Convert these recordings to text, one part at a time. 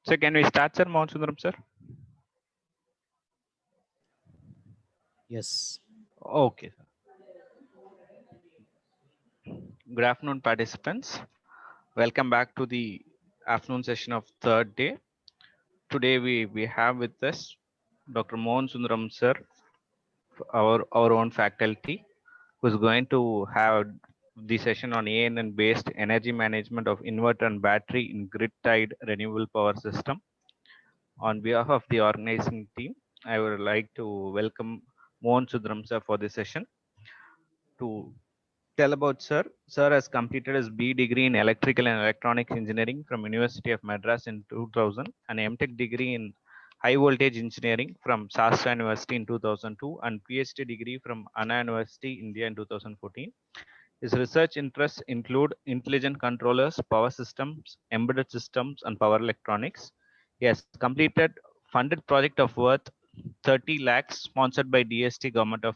So can we start, sir? Mohan Sundaram, sir? Yes. Okay. Good afternoon, participants. Welcome back to the afternoon session of third day. Today we have with us Dr. Mohan Sundaram, sir, our own faculty, who's going to have the session on ANN based energy management of inverter and battery in grid tied renewable power system. On behalf of the organizing team, I would like to welcome Mohan Sundaram, sir, for this session. To tell about sir, sir has completed his B degree in electrical and electronics engineering from University of Madras in 2000, and MTech degree in high voltage engineering from Shastra University in 2002, and PhD degree from Anna University, India in 2014. His research interests include intelligent controllers, power systems, embedded systems, and power electronics. He has completed funded project of worth 30 lakhs sponsored by DST Government of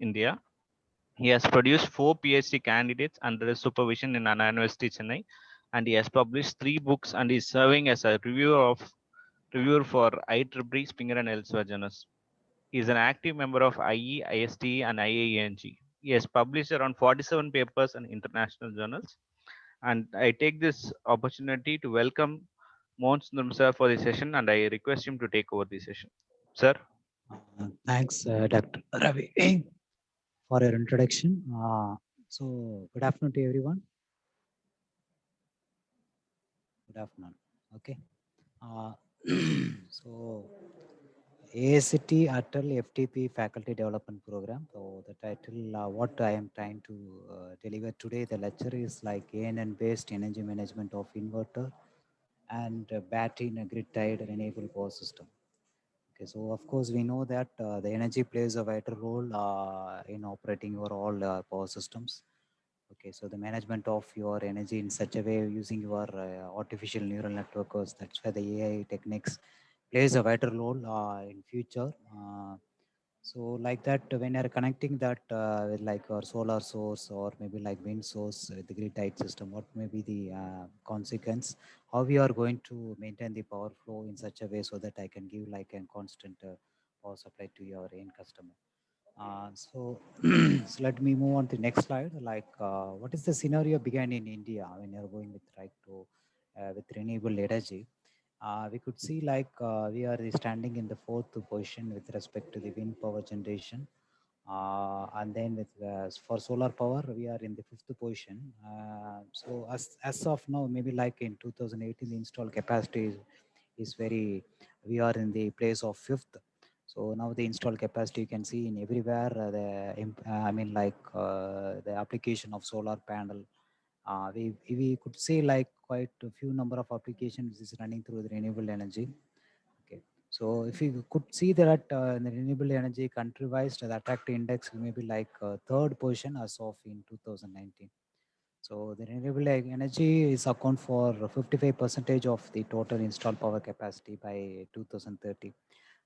India. He has produced 4 PhD candidates under his supervision in Anna University, Chennai, and he has published 3 books and is serving as a reviewer for IEEE, Springer and Elsewhere journals. He is an active member of IE, ISTE, and IAENG. He has published around 47 papers in international journals. And I take this opportunity to welcome Mohan Sundaram sir for the session, and I request him to take over the session. Sir. Thanks, Dr. Ravi, for your introduction. So, good afternoon to everyone. Good afternoon. Okay. Uh, so, ASCT Atal FTP Faculty Development Program. So, the title, what I am trying to deliver today, the lecture is like ANN based energy management of inverter and battery in a grid tied renewable power system. Okay, so of course we know that the energy plays a vital role in operating your all power systems. Okay, so the management of your energy in such a way using your artificial neural networks, that's why the AI techniques plays a vital role in future. So like that, when you're connecting that with like our solar source or maybe like wind source with the grid tied system, what may be the consequence? How we are going to maintain the power flow in such a way so that I can give like a constant power supply to your end customer. So, so let me move on to the next slide. Like, what is the scenario began in India when you're going with like to with renewable energy? We could see like we are standing in the fourth position with respect to the wind power generation. And then with for solar power, we are in the fifth position. So as of now, maybe like in 2018, the installed capacity is very, we are in the place of fifth. So now the installed capacity you can see in everywhere I mean like the application of solar panel. We could see like quite a few number of applications is running through the renewable energy. Okay, so if you could see that in the renewable energy country wise, the attractive index may be like third position as of in 2019. So the renewable energy is account for 55 percentage of the total installed power capacity by 2030.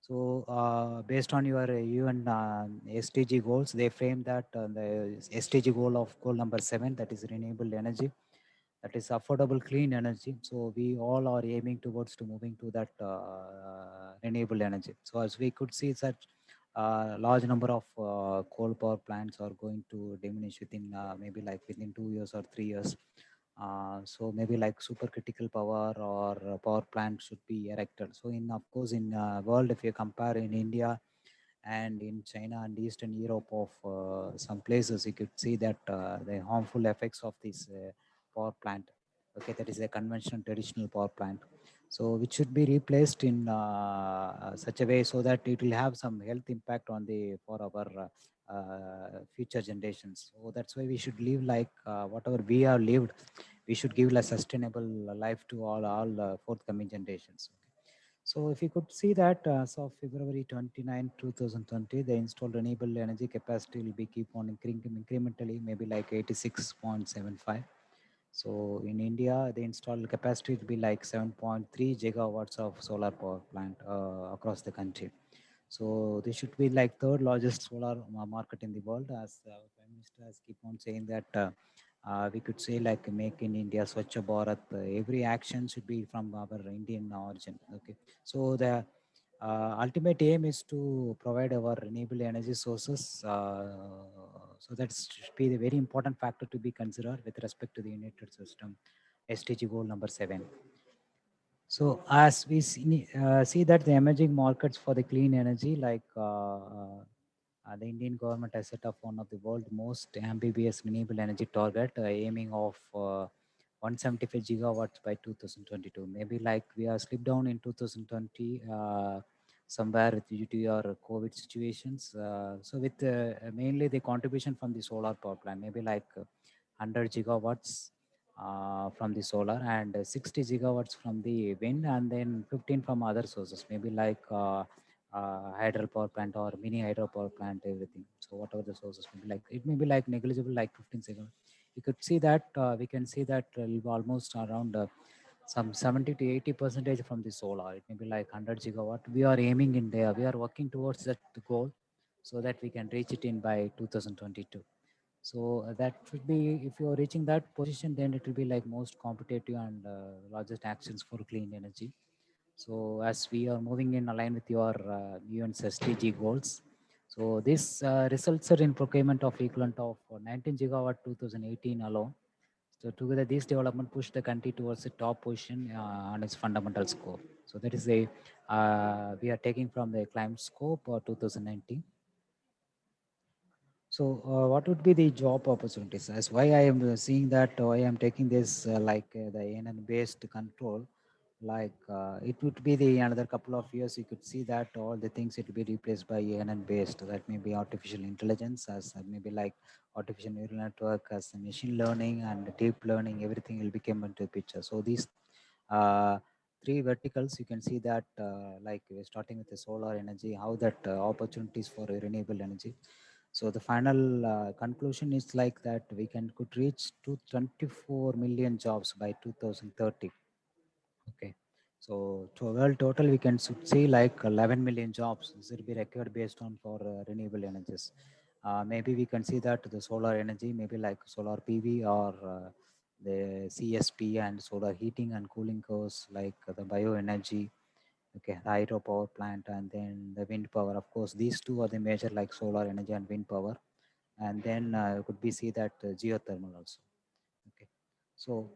So based on your UN SDG goals, they frame that the SDG goal of goal number 7, that is renewable energy, that is affordable clean energy. So we all are aiming towards to moving to that renewable energy. So as we could see that large number of coal power plants are going to diminish within maybe like within 2 years or 3 years. So maybe like supercritical power or power plant should be erected. So in of course in world, if you compare in India and in China and Eastern Europe of some places, you could see that the harmful effects of this power plant. Okay, that is a conventional traditional power plant. So which should be replaced in such a way so that it will have some health impact on the for our future generations. So that's why we should live like whatever we have lived, we should give a sustainable life to all forthcoming generations. So if you could see that as of February 29, 2020, the installed renewable energy capacity will be keep on incrementally, maybe like 86.75. So in India, the installed capacity will be like 7.3 gigawatts of solar power plant across the country. So this should be like third largest solar market in the world, as Prime Minister has keep on saying that we could say like make in India, Swachh Bharat, every action should be from our Indian origin. Okay, so the ultimate aim is to provide our renewable energy sources. So that should be the very important factor to be considered with respect to the United System SDG goal number 7. So as we see that the emerging markets for the clean energy, like the Indian government has set up one of the world's most ambitious renewable energy target, aiming of 175 gigawatts by 2022. Maybe like we are slipped down in 2020 somewhere due to your COVID situations. So with mainly the contribution from the solar power plant, maybe like 100 gigawatts from the solar and 60 gigawatts from the wind, and then 15 from other sources, maybe like hydropower plant or mini hydropower plant, everything. So whatever the sources may be like, it may be like negligible, like 15 seconds. You could see that we can see that almost around some 70 to 80 percentage from the solar. It may be like 100 gigawatt. We are aiming in there. We are working towards that goal so that we can reach it in by 2022. So that should be, if you are reaching that position, then it will be like most competitive and largest actions for clean energy. So as we are moving in align with your UN's SDG goals, so this results in procurement of equivalent of 19 gigawatt 2018 alone. So together, these development push the country towards the top position on its fundamental score. So that is a we are taking from the climate scope 2019. So, what would be the job opportunities? As why I am seeing that I am taking this like the ANN based control, like it would be the another couple of years. You could see that all the things it will be replaced by ANN based. That may be artificial intelligence, as maybe like artificial neural network, as machine learning and deep learning. Everything will become into the picture. So these uh, three verticals, you can see that like starting with the solar energy, how that opportunities for renewable energy. So the final conclusion is like that we could reach to 24 million jobs by 2030. Okay. So to world total, we can see like 11 million jobs will be required based on for renewable energies. Maybe we can see that the solar energy, maybe like solar PV or the CSP and solar heating and cooling costs, like the bioenergy, okay, the hydropower plant, and then the wind power. Of course, these two are the major, like solar energy and wind power. And then could we see that geothermal also. Okay. So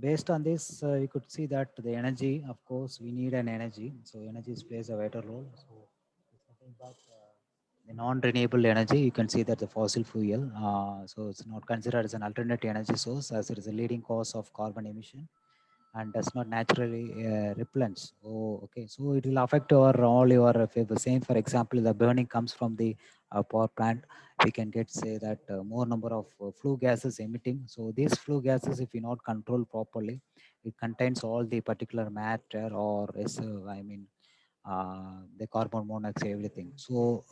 based on this, you could see that the energy, of course, we need an energy. So energy plays a vital role. So it's nothing but the non-renewable energy. You can see that the fossil fuel. So it's not considered as an alternate energy source, as it is a leading cause of carbon emission and does not naturally replenish. Oh, okay. So it will affect our all your favor. Same, for example, the burning comes from the power plant. We can get say that more number of flue gases emitting. So these flue gases, if you not control properly, it contains all the particular matter or I mean the carbon monoxide, everything. So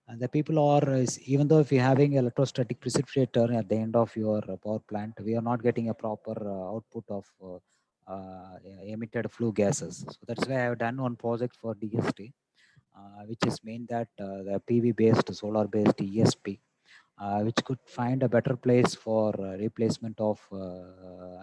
and the people are even though if you're having electrostatic precipitator at the end of your power plant, we are not getting a proper output of emitted flue gases. So that's why I have done one project for DST, which is mean that the PV based solar based ESP, which could find a better place for replacement of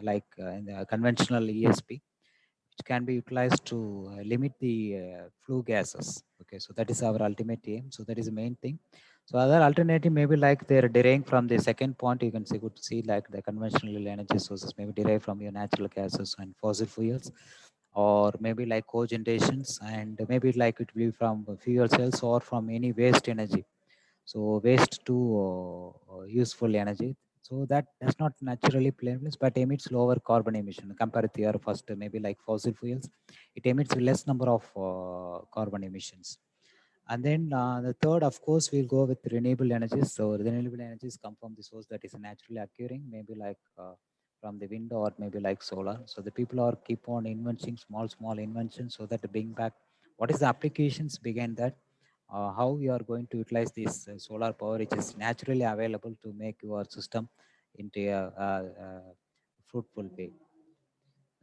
like in the conventional ESP, which can be utilized to limit the flue gases. Okay, so that is our ultimate aim. So that is the main thing. So other alternative maybe like they're deriving from the second point. You can see could see like the conventional energy sources maybe derived from your natural gases and fossil fuels, or maybe like cogenerations, and maybe like it will be from fuel cells or from any waste energy. So waste to useful energy. So that does not naturally place, but emits lower carbon emission compared to your first, maybe like fossil fuels. It emits less number of carbon emissions. And then the third, of course, we'll go with renewable energies. So renewable energies come from the source that is naturally occurring, maybe like from the wind or maybe like solar. So the people are keep on inventing small inventions so that bring back what is the applications behind that, how you are going to utilize this solar power, which is naturally available to make your system into a fruitful way.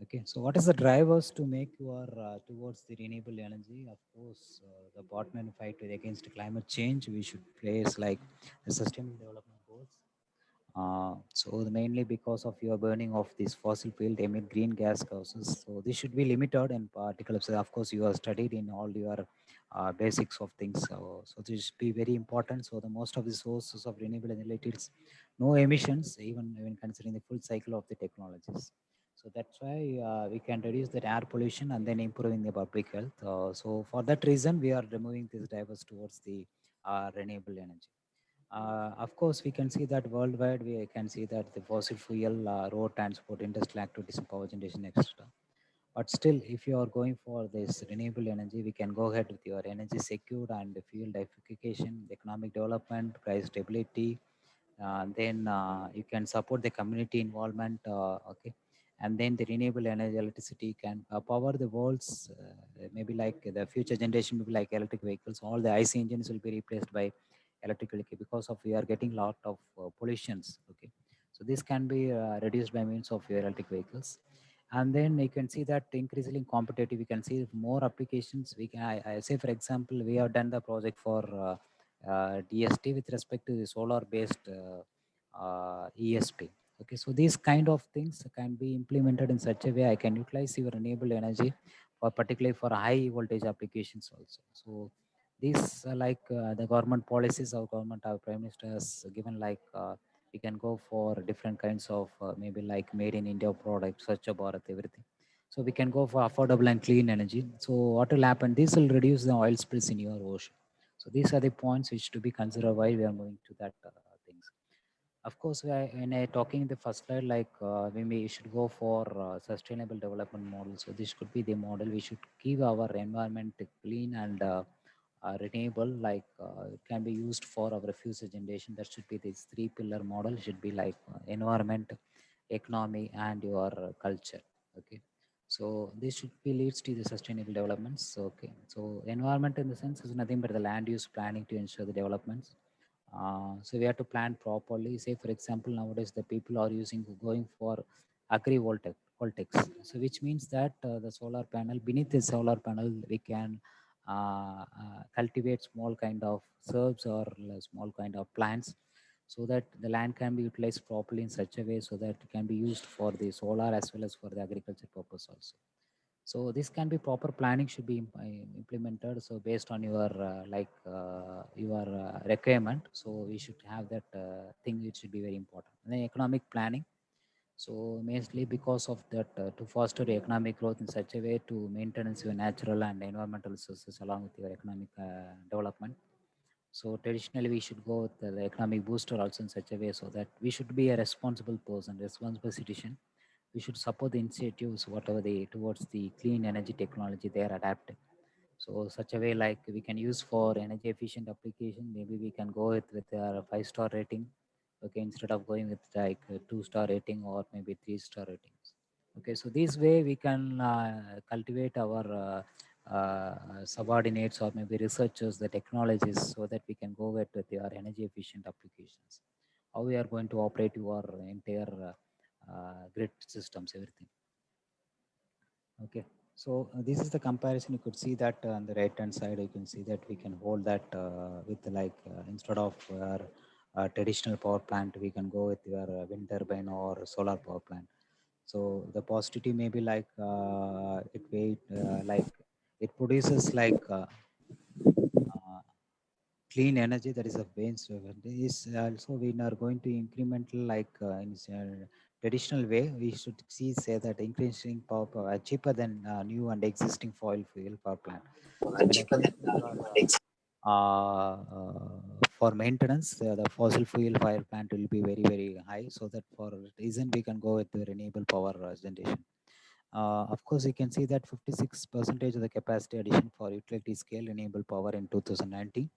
Okay, so what is the drivers to make your towards the renewable energy? Of course, the partner in fight against climate change, we should place like the sustainable development goals. Mainly because of your burning of this fossil fuel, they emit green gas gases. So this should be limited in particular. So of course, you are studied in all your basics of things. So this should be very important. So the most of the sources of renewable energy, it's no emissions, even considering the full cycle of the technologies. So that's why we can reduce the air pollution and then improving the public health. So for that reason, we are removing these drivers towards the renewable energy. Of course, we can see that worldwide, we can see that the fossil fuel, road transport, industrial activities, and power generation, etc. But still, if you are going for this renewable energy, we can go ahead with your energy secured and fuel diversification, economic development, price stability, then you can support the community involvement, okay, and then the renewable energy electricity can power the world's maybe like the future generation will be like electric vehicles. All the IC engines will be replaced by electric vehicle because of we are getting lot of pollutions, okay. So this can be reduced by means of your electric vehicles. And then you can see that increasingly competitive, we can see more applications. We can I say for example, we have done the project for DST with respect to the solar based ESP. Okay, so these kind of things can be implemented in such a way I can utilize your renewable energy for particularly for high voltage applications also. So these like the government policies of government, our prime minister has given like we can go for different kinds of maybe like made in India products, such Bharat, everything. So we can go for affordable and clean energy. So what will happen? This will reduce the oil spills in your ocean. So these are the points which to be considered while we are moving to that things. Of course, when I talking in the first slide, like we should go for sustainable development model. So this could be the model. We should keep our environment clean and renewable. Like it can be used for our future generation. That should be this three pillar model. Should be like environment, economy, and your culture. Okay. So this should be leads to the sustainable developments. Okay. So environment in the sense is nothing but the land use planning to ensure the developments. So we have to plan properly. Say, for example, nowadays the people are using going for voltaics. So which means that the solar panel beneath the solar panel we can cultivate small kind of herbs or small kind of plants, so that the land can be utilized properly in such a way so that it can be used for the solar as well as for the agriculture purpose also. So this can be proper planning should be implemented. So based on your your requirement, so we should have that thing. It should be very important. And then economic planning. So mainly because of that, to foster economic growth in such a way to maintain your natural and environmental resources along with your economic development. So traditionally, we should go with the economic booster also in such a way so that we should be a responsible person, responsible citizen. We should support the initiatives, whatever they towards the clean energy technology they are adapting. So such a way like we can use for energy efficient application. Maybe we can go with a 5-star rating. Okay, instead of going with like a 2-star rating or maybe 3-star ratings. Okay, so this way we can cultivate our subordinates or maybe researchers the technologies so that we can go with your energy efficient applications. How we are going to operate your entire grid systems, everything. Okay. So this is the comparison. You could see that on the right hand side, you can see that we can hold that with like instead of traditional power plant, we can go with your wind turbine or solar power plant. So the positivity may be like it weight like it produces like uh, clean energy, that is a waste. Is also we are going to incremental like in traditional way. We should see say that increasing power cheaper than new and existing fossil fuel power plant. So when I come to your for maintenance, the fossil fuel fire plant will be very very high. So that for reason we can go with the renewable power generation. Of course, you can see that 56 percentage of the capacity addition for utility scale renewable power in 2019,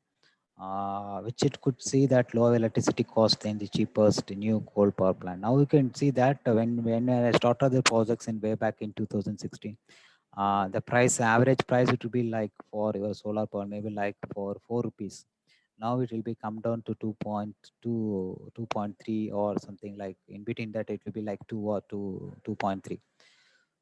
which it could see that low electricity cost than the cheapest new coal power plant. Now you can see that when I started the projects in way back in 2016, the price average price it will be like for your solar power maybe like for 4 rupees. Now it will be come down to 2.2, 2.3 or something like in between that it will be like 2 or 2, 2.3.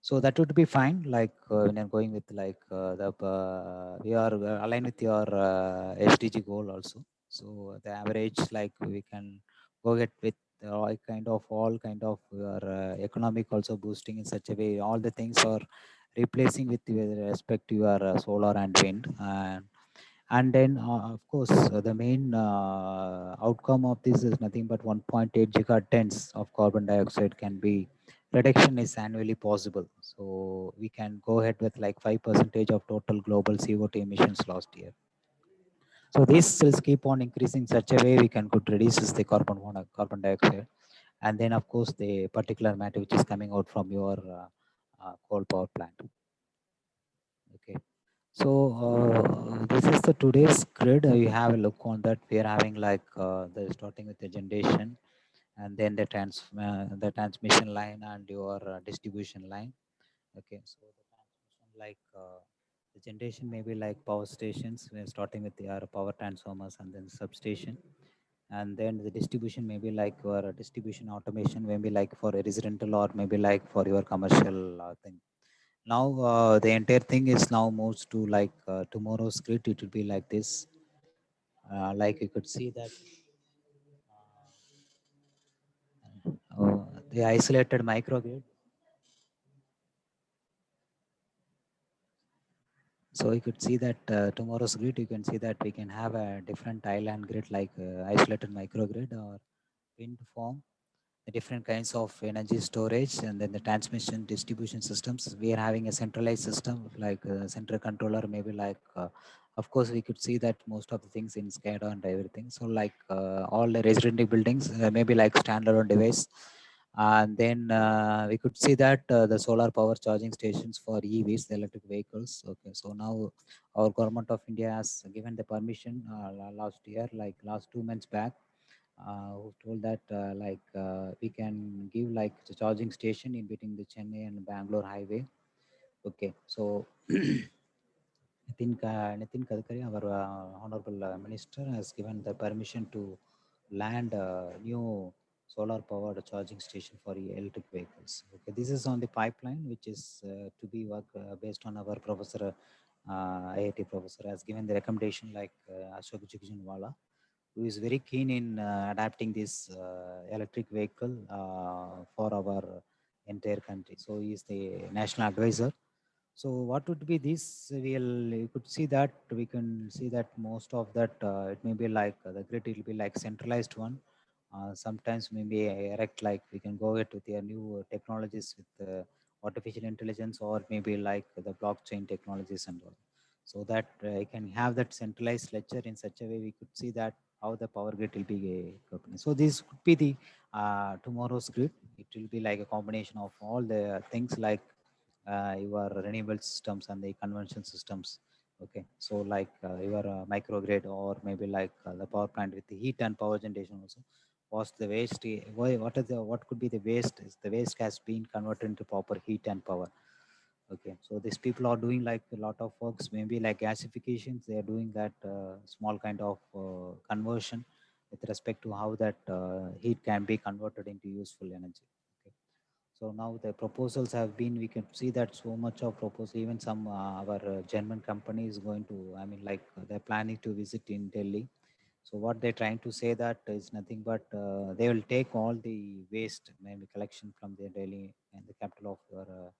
So that would be fine. Like when I'm going with like we are aligned with your SDG goal also. So the average, like we can go get with all kind of your economic also boosting in such a way. All the things are replacing with respect to your solar and wind. And then of course the main outcome of this is nothing but 1.8 gigatons of carbon dioxide can be reduction is annually possible. So we can go ahead with like 5% of total global CO2 emissions last year. So these will keep on increasing such a way we can could reduces the carbon dioxide, and then of course the particular matter which is coming out from your coal power plant. Okay. So this is the today's grid. You have a look on that. We are having like the starting with the generation, and then the transmission line and your distribution line. Okay, so the transmission like the generation may be like power stations. We're starting with the power transformers and then substation, and then the distribution may be like your distribution automation, maybe like for a residential or maybe like for your commercial thing. Now the entire thing is now moves to like tomorrow's grid. It will be like this. Like you could see that the isolated microgrid. So you could see that tomorrow's grid, you can see that we can have a different island grid like isolated microgrid or wind farm, the different kinds of energy storage, and then the transmission distribution systems. We are having a centralized system like central controller, maybe like, of course, we could see that most of the things in SCADA and everything. So like all the residential buildings, maybe like standalone device. And then we could see that the solar power charging stations for EVs, the electric vehicles. Okay, so now our government of India has given the permission last year, like last 2 months back, who told that we can give like the charging station in between the Chennai and Bangalore highway. Okay, so Nitin Gadkari, our honorable minister, has given the permission to land a new solar powered charging station for electric vehicles. Okay, this is on the pipeline, which is to be work based on our professor, IIT professor, has given the recommendation like Ashok Jujunwala, who is very keen in adapting this electric vehicle for our entire country. So he is the national advisor. So what would be this? You could see that we can see that most of that it may be like the grid will be like centralized one. Sometimes maybe erect like we can go it with their new technologies with artificial intelligence or maybe like the blockchain technologies and all. So that I can have that centralized ledger in such a way we could see that how the power grid will be company. So this could be the tomorrow's grid. It will be like a combination of all the things like your renewable systems and the conventional systems. Okay, so like your microgrid or maybe like the power plant with the heat and power generation also. What's the waste? What could be the waste? Is the waste has been converted into proper heat and power. Okay, so these people are doing like a lot of works, maybe like gasifications. They are doing that small kind of conversion with respect to how that heat can be converted into useful energy. Okay. So now the proposals have been, we can see that so much of proposal, even some our German company is going to, I mean, like they're planning to visit in Delhi. So what they're trying to say that is nothing but they will take all the waste, maybe collection from the Delhi and the capital of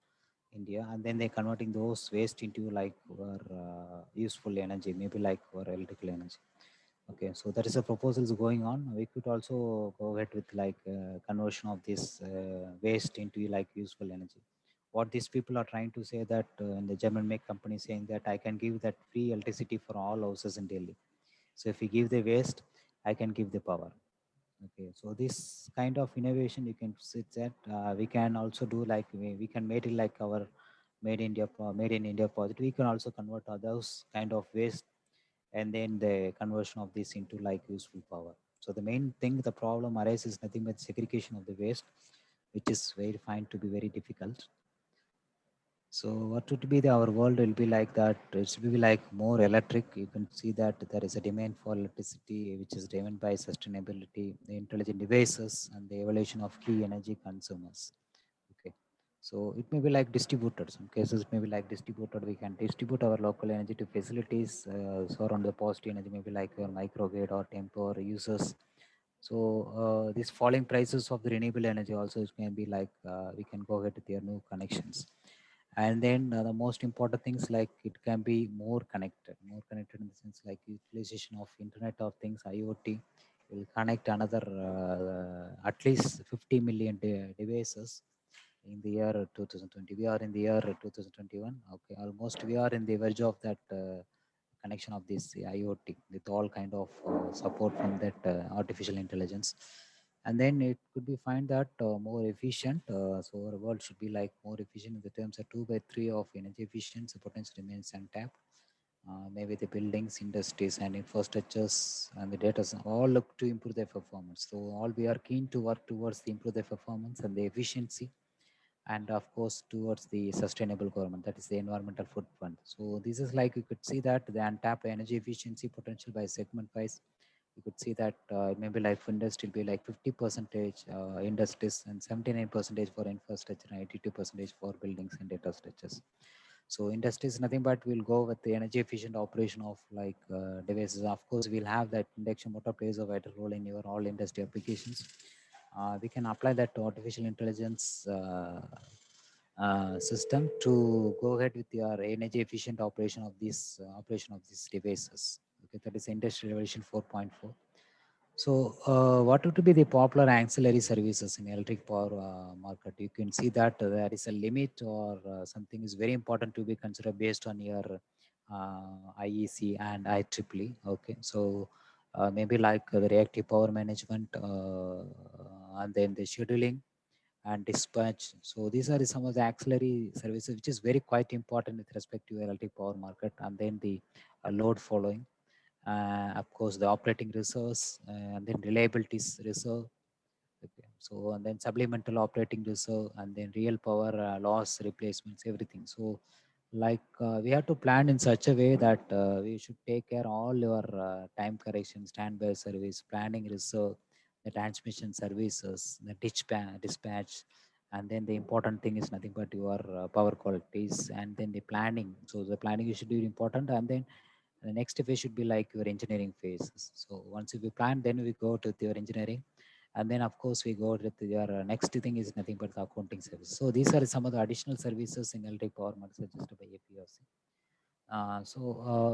India, and then they're converting those waste into like useful energy, maybe like for electrical energy. Okay, so there is a proposals going on. We could also go ahead with like conversion of this waste into like useful energy. What these people are trying to say that in the German make company saying that I can give that free electricity for all houses in Delhi. So if you give the waste, I can give the power. Okay, so this kind of innovation you can sit that we can also do like we can make it like our made in India project. We can also convert those kind of waste and then the conversion of this into like useful power. So the main thing, the problem arises nothing but segregation of the waste, which is very find to be very difficult. So what would be our world will be like that? It will be like more electric. You can see that there is a demand for electricity, which is driven by sustainability, the intelligent devices, and the evolution of key energy consumers. Okay. So it may be like distributed. Some cases may be like distributed. We can distribute our local energy to facilities. So around the positive energy, maybe like your microgrid or tempo users. So these falling prices of the renewable energy also can be like we can go ahead with their new connections. And then the most important things like it can be more connected in the sense like utilization of Internet of Things, IoT will connect another at least 50 million devices in the year 2020. We are in the year 2021. Okay, almost we are in the verge of that connection of this IoT with all kind of support from that artificial intelligence. And then it could be find that more efficient. So our world should be like more efficient in the terms of 2 by 3 of energy efficiency. Potential remains untapped. Maybe the buildings, industries, and infrastructures and the data all look to improve their performance. So all we are keen to work towards the improve the performance and the efficiency, and of course towards the sustainable government, that is the environmental footprint. So this is like you could see that the untapped energy efficiency potential by segment wise. You could see that maybe like for industry will be like 50 percentage industries and 79 percentage for infrastructure and 82 percentage for buildings and data structures. So industry is nothing but we'll go with the energy efficient operation of like devices. Of course, we'll have that induction motor plays a vital role in your all industry applications. We can apply that to artificial intelligence system to go ahead with your energy efficient operation of these devices. Okay, that is Industry Revolution 4.4. So, what would be the popular ancillary services in electric power market? You can see that there is a limit or something is very important to be considered based on your IEC and IEEE. Okay, so maybe like the reactive power management and then the scheduling and dispatch. So these are some of the auxiliary services which is very quite important with respect to electric power market, and then the load following, of course the operating reserves, and then reliability reserve. Okay. So and then supplemental operating reserve, and then real power loss replacements, everything. So like we have to plan in such a way that we should take care all your time correction, standby service, planning reserve, the transmission services, the dispatch, and then the important thing is nothing but your power qualities, and then the planning. So the planning is should be important, and then the next phase should be like your engineering phases. So once we plan, then we go to your engineering, and then of course we go with your next thing is nothing but the accounting service. So these are some of the additional services in electric power market suggested by APRC.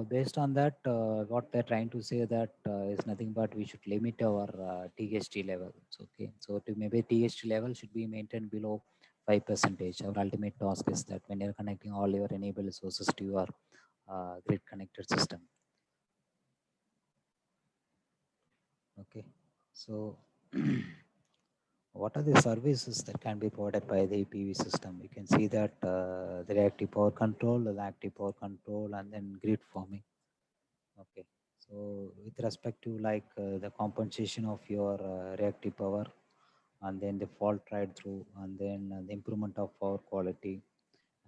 Based on that, what they're trying to say that is nothing but we should limit our THD level. So, okay, so to maybe THD level should be maintained below 5%. Our ultimate task is that when you're connecting all your enable sources to your grid connected system. Okay, so what are the services that can be provided by the PV system? You can see that the reactive power control, the active power control, and then grid forming. Okay, so with respect to like the compensation of your reactive power, and then the fault ride through, and then the improvement of power quality,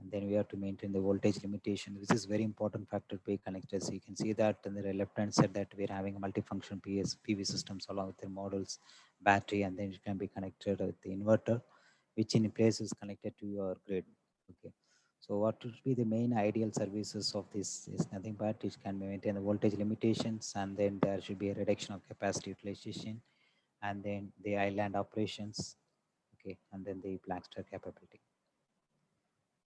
and then we have to maintain the voltage limitation. This is very important factor to be connected. So you can see that in the left hand side that we're having a multifunction PV systems along with the models, battery, and then it can be connected with the inverter, which in place is connected to your grid. Okay. So what would be the main ideal services of this is nothing but it can maintain the voltage limitations, and then there should be a reduction of capacity utilization, and then the island operations. Okay, and then the black star capability.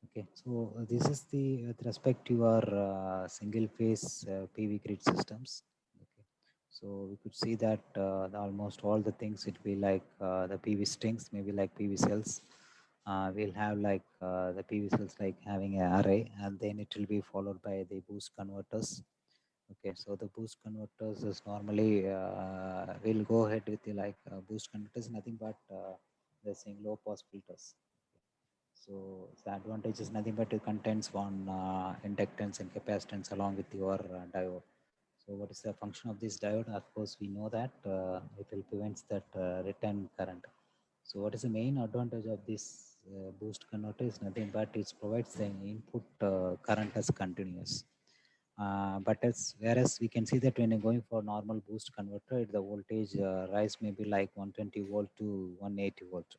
Okay, so this is the with respect to your single phase PV grid systems. Okay, so we could see that almost all the things it will be like the PV strings, maybe like PV cells. We'll have like the PV cells like having an array, and then it will be followed by the boost converters. Okay, so the boost converters is normally we'll go ahead with the like boost converters, nothing but the same low pass filters. So the advantage is nothing but it contains one inductance and capacitance along with your diode. So what is the function of this diode? Of course, we know that it will prevent that return current. So what is the main advantage of this boost converter is nothing but it provides the input current as continuous. But as whereas we can see that when you're going for normal boost converter, the voltage rise may be like 120 volt to 180 volt.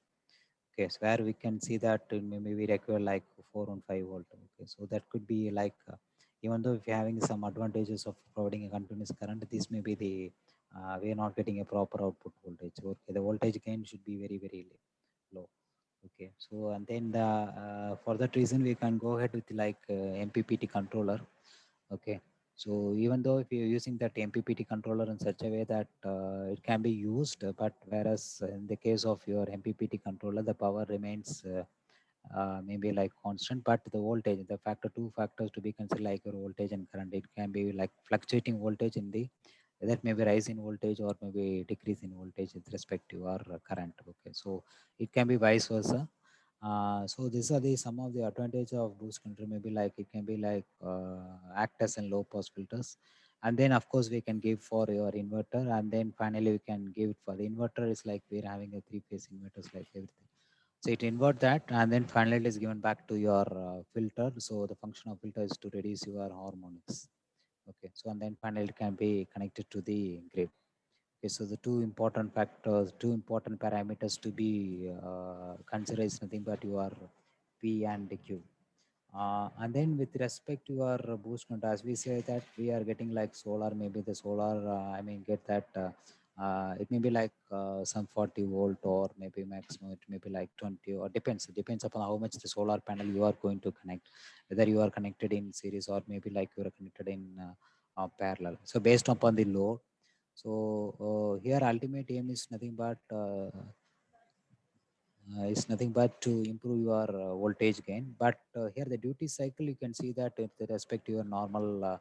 Okay, so where we can see that maybe we require like 4 and 5 volt. Okay, so that could be like even though if you're having some advantages of providing a continuous current, this may be the we are not getting a proper output voltage. Okay, the voltage gain should be very low. Okay, so and then the for that reason we can go ahead with like MPPT controller. Okay, so even though if you're using that MPPT controller in such a way that it can be used, but whereas in the case of your MPPT controller, the power remains maybe like constant, but the voltage, the factor, two factors to be considered like your voltage and current. It can be like fluctuating voltage in the that may be rise in voltage or maybe decrease in voltage with respect to your current. Okay, so it can be vice versa. So these are the some of the advantage of boost control. Maybe like it can be like act as in low pass filters, and then of course we can give for your inverter, and then finally we can give it for the inverter. Is like we're having a three-phase inverters like everything. So it invert that, and then finally it is given back to your filter. So the function of filter is to reduce your harmonics. Okay, so and then finally it can be connected to the grid. Okay, so the two important factors, two important parameters to be considered is nothing but your P and Q. And then with respect to your boost control, as we say that we are getting like solar, maybe the solar, I mean, get that it may be like some 40 volt or maybe maximum, it may be like 20 or depends upon how much the solar panel you are going to connect, whether you are connected in series or maybe like you are connected in parallel. So based upon the load, so here ultimate aim is nothing but is nothing but to improve your voltage gain. But here the duty cycle, you can see that with respect to your normal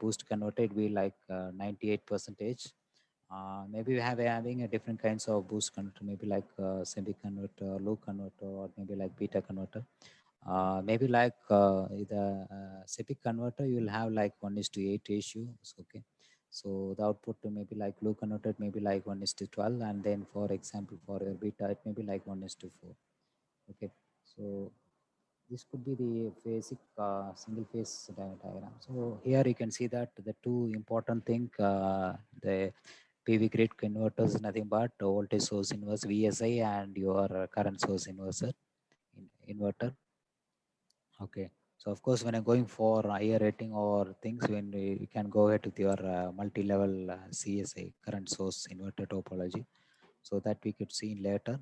boost converter, it will be like 98 percentage. Maybe we have having a different kinds of boost converter, maybe like semi converter, low converter, or maybe like beta converter. Maybe like the CPIC converter, you will have like 1:8 ratio. Okay. So the output to maybe like low converted, maybe like 1:12. And then for example, for your beta, it may be like 1:4. Okay. So this could be the basic single phase diagram. So here you can see that the two important thing, the PV grid converters is nothing but voltage source inverse VSI and your current source inverter. Okay. So of course, when I'm going for higher rating or things, when you can go ahead with your multi-level CSI, current source inverter topology, so that we could see later.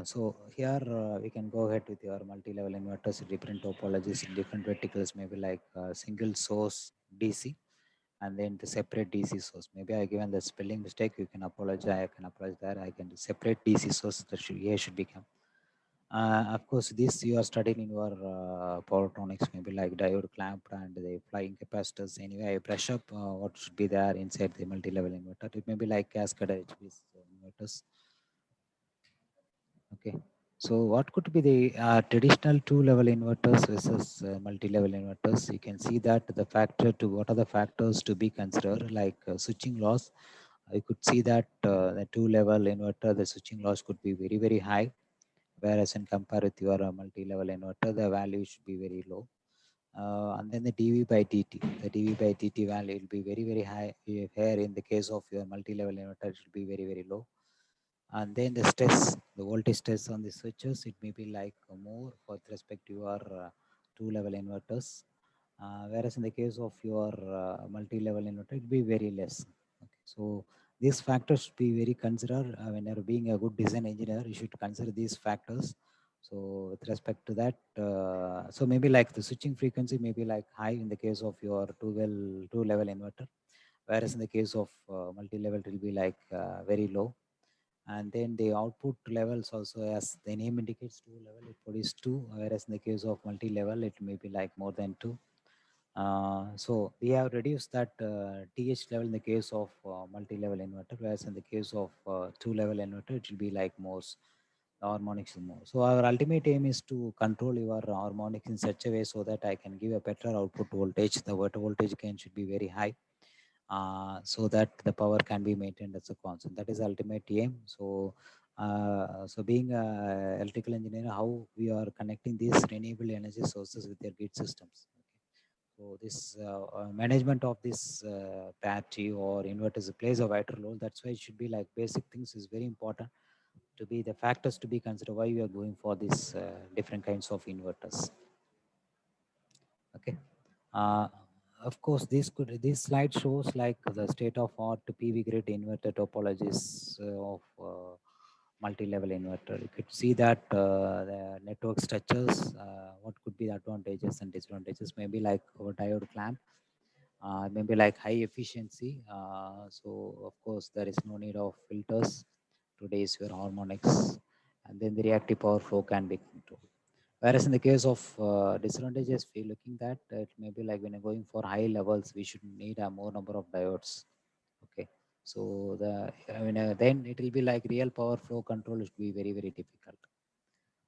So here we can go ahead with your multi-level inverters, different topologies, different verticals, maybe like single source DC, and then the separate DC source. Maybe I given the spelling mistake. You can apologize. I can apologize there. I can separate DC source. That should here should become. Of course, this you are studying in your powertronics, maybe like diode clamp and the flying capacitors. Anyway, I brush up what should be there inside the multi-level inverter. It may be like cascade HVs inverters. Okay. So what could be the traditional two-level inverters versus multi-level inverters? You can see that the factor to what are the factors to be considered, like switching loss. You could see that the two-level inverter, the switching loss could be very high, whereas in compare with your multi-level inverter, the value should be very low. And then the dV by dt, the dV by dt value will be very high. Here in the case of your multi-level inverter, it should be very low. And then the stress, the voltage stress on the switches, it may be like more with respect to your two-level inverters. Whereas in the case of your multi-level inverter, it will be very less. Okay. So these factors should be very considered when you're being a good design engineer. You should consider these factors. So with respect to that, so maybe like the switching frequency may be like high in the case of your two-level inverter, whereas in the case of multi-level, it will be like very low. And then the output levels also, as the name indicates, two level, it produces two, whereas in the case of multi-level, it may be like more than two. So we have reduced that TH level in the case of multi-level inverter, whereas in the case of two-level inverter, it will be like more harmonics more. So our ultimate aim is to control your harmonics in such a way so that I can give a better output voltage. The voltage gain should be very high, so that the power can be maintained as a constant. That is ultimate aim. So so being a electrical engineer, how we are connecting these renewable energy sources with their grid systems. So this management of this battery or inverters plays a vital role. That's why it should be like basic things is very important. to be the factors to be considered why we are going for these different kinds of inverters. Okay. Uh, of course, this slide shows like the state of art PV grid inverter topologies of multi-level inverter. You could see that the network structures, what could be the advantages and disadvantages, maybe like our diode clamp, maybe like high efficiency. So of course, there is no need of filters. Today's your harmonics, and then the reactive power flow can be controlled. Whereas in the case of disadvantages, we looking that it may be like when you're going for high levels, we should need a more number of diodes. Okay, so then it will be like real power flow control should be very very difficult.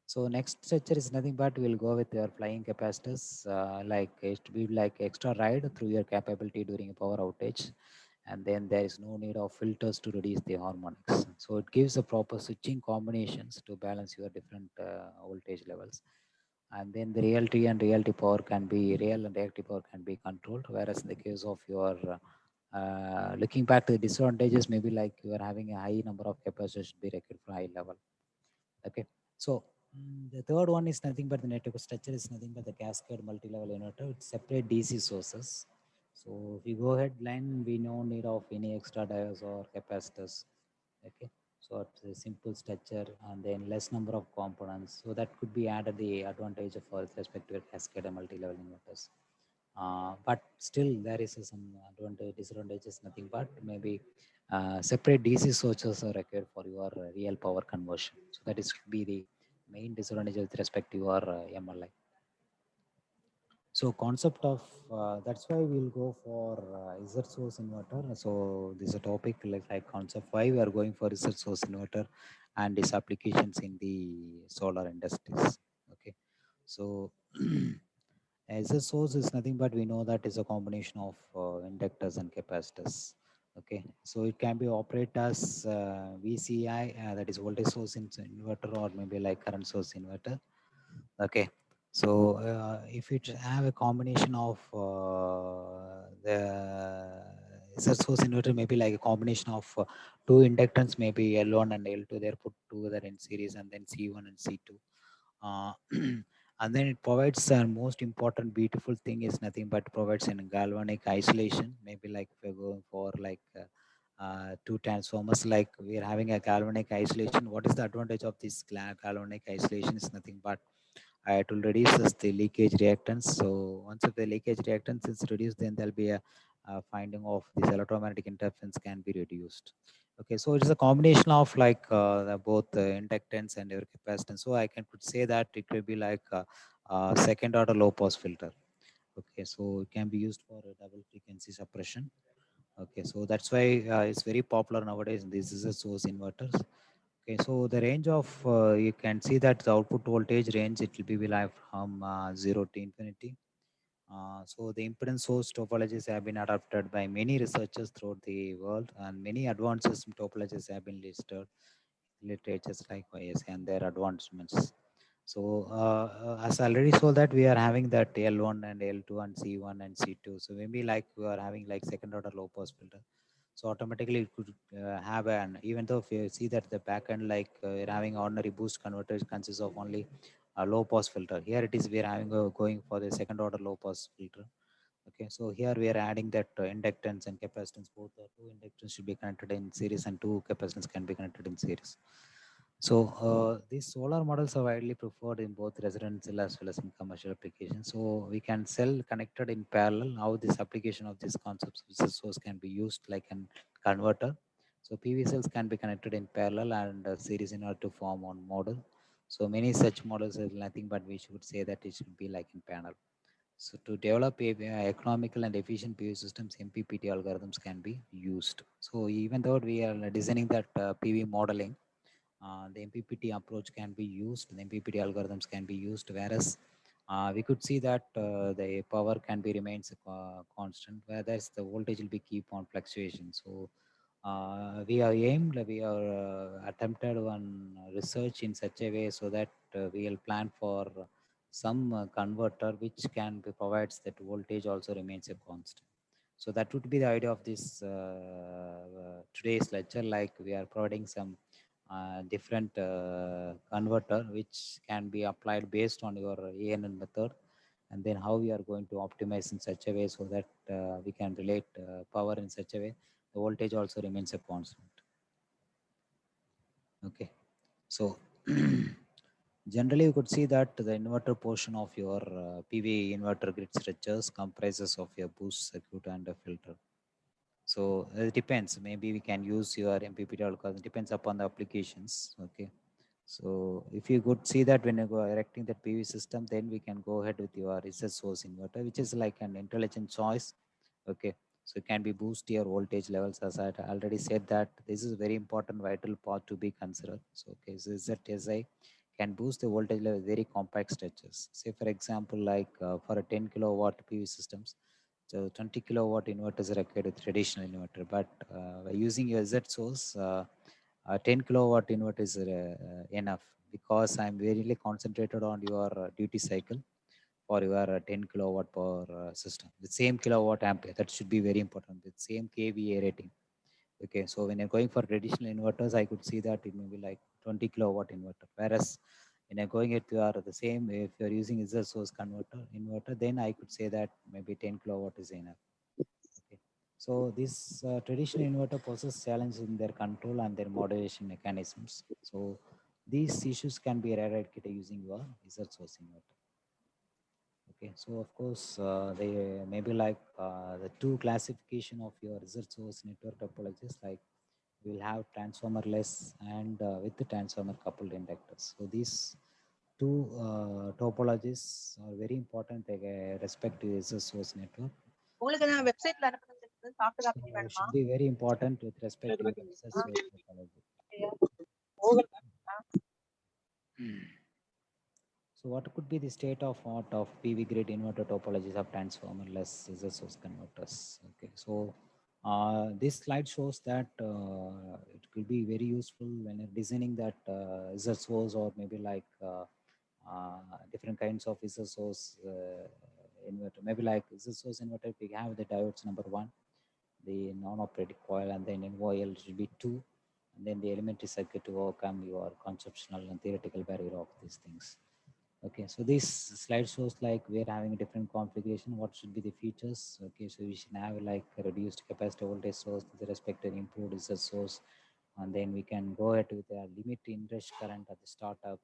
So next structure is nothing but we'll go with your flying capacitors, like it to be like extra ride through your capability during a power outage, and then there is no need of filters to reduce the harmonics. So it gives a proper switching combinations to balance your different voltage levels, and then the reality and reality power can be real and reactive power can be controlled. Whereas in the case of your looking back to the disadvantages, maybe like you are having a high number of capacitors should be required for high level. Okay, so the third one is nothing but the network structure is nothing but the cascade multi-level inverter with separate DC sources. So if you go ahead line, we no need of any extra diodes or capacitors. Okay, so it's a simple structure and then less number of components. So that could be added the advantage of with respect to a cascade and multi-level inverters. But still there is some advantage, disadvantages, nothing but maybe separate DC sources are required for your real power conversion. So that is be the main disadvantage with respect to your MLI. So concept of that's why we'll go for Z source inverter. So this is a topic like concept why we are going for Z source inverter and its applications in the solar industries. Okay, so as a source is nothing but we know that is a combination of inductors and capacitors. Okay, so it can be operate as VCI, that is voltage source in inverter, or maybe like current source inverter. Okay, so if it have a combination of the source inverter, maybe like a combination of two inductance, maybe L1 and L2, they're put together in series, and then C1 and C2. Uh, and then it provides the most important beautiful thing is nothing but provides an galvanic isolation. Maybe like we're going for like two transformers, like we're having a galvanic isolation. What is the advantage of this galvanic isolation is nothing but it will reduce the leakage reactance. So once if the leakage reactance is reduced, then there'll be a finding of this electromagnetic interference can be reduced. Okay, so it is a combination of like both inductance and your capacitance. So I could say that it could be like a second order low pass filter. Okay, so it can be used for a double frequency suppression. Okay, so that's why it's very popular nowadays. This is a source inverters. Okay, so the range of you can see that the output voltage range it will be like from 0 to infinity. So the impedance source topologies have been adopted by many researchers throughout the world, and many advances in topologies have been listed in literatures like YS and their advancements. So as I already saw that we are having that L1 and L2 and C1 and C2. So maybe like we are having like second order low pass filter. So automatically it could have an, even though if you see that the back end like you're having ordinary boost converter consists of only a low pass filter. Here it is we are having going for the second order low pass filter. Okay, so here we are adding that inductance and capacitance. Both the two inductance should be connected in series and two capacitance can be connected in series. So these solar models are widely preferred in both residential as well as in commercial applications. So we can sell connected in parallel. How this application of these concepts of the source can be used like an converter. So PV cells can be connected in parallel and series in order to form one model. So many such models is nothing but we should say that it should be like in panel. So to develop economical and efficient PV systems, MPPT algorithms can be used. So even though we are designing that PV modeling, the MPPT approach can be used, the MPPT algorithms can be used, whereas we could see that the power can be remains constant, whereas the voltage will be keep on fluctuation. So we are aimed, we are attempted one research in such a way so that we will plan for some converter which can be provides that voltage also remains a constant. So that would be the idea of this today's lecture. Like we are providing some different converter which can be applied based on your ANN method, and then how we are going to optimize in such a way so that we can relate power in such a way the voltage also remains a constant. Okay, so generally you could see that the inverter portion of your PV inverter grid structures comprises of a boost circuit and a filter. So it depends. Maybe we can use your MPPT because it depends upon the applications. Okay. So if you could see that when you go erecting the PV system, then we can go ahead with your research source inverter, which is like an intelligent choice. Okay. So it can be boost your voltage levels. As I already said that this is a very important vital part to be considered. So okay, so ZSI can boost the voltage level very compact structures. Say for example, like for a 10 kilowatt PV systems, so 20 kilowatt inverters are required with traditional inverter, but by using your Z source, 10 kilowatt inverter is enough because I'm really concentrated on your duty cycle for your 10 kilowatt per system. The same kilowatt ampere, that should be very important. The same kVA rating. Okay, so when you're going for traditional inverters, I could see that it may be like 20 kilowatt inverter. Whereas when you're going it to the same, if you're using is a source converter inverter, then I could say that maybe 10 kilowatt is enough. Okay. So this traditional inverter poses challenges in their control and their modulation mechanisms. So these issues can be eradicated using your Z source inverter. Okay, so of course, they maybe like the two classification of your result source network topologies, like we'll have transformerless and with the transformer coupled inductors. So these two topologies are very important respect to result source network. So it should be very important with respect to your result source topology. So what could be the state of art of PV grid inverter topologies of transformerless scissor source converters? Okay, so this slide shows that it could be very useful when you're designing that scissor source, or maybe like different kinds of scissor source inverter. Maybe like scissor source inverter, we have the diodes number one, the non-operating coil, and then NOIL should be two, and then the elementary circuit to overcome your conceptual and theoretical barrier of these things. Okay, so this slide shows like we're having a different configuration. What should be the features? Okay, so we should have like a reduced capacitor voltage source with respect to improved research source, and then we can go ahead with a limit inrush current at the startup.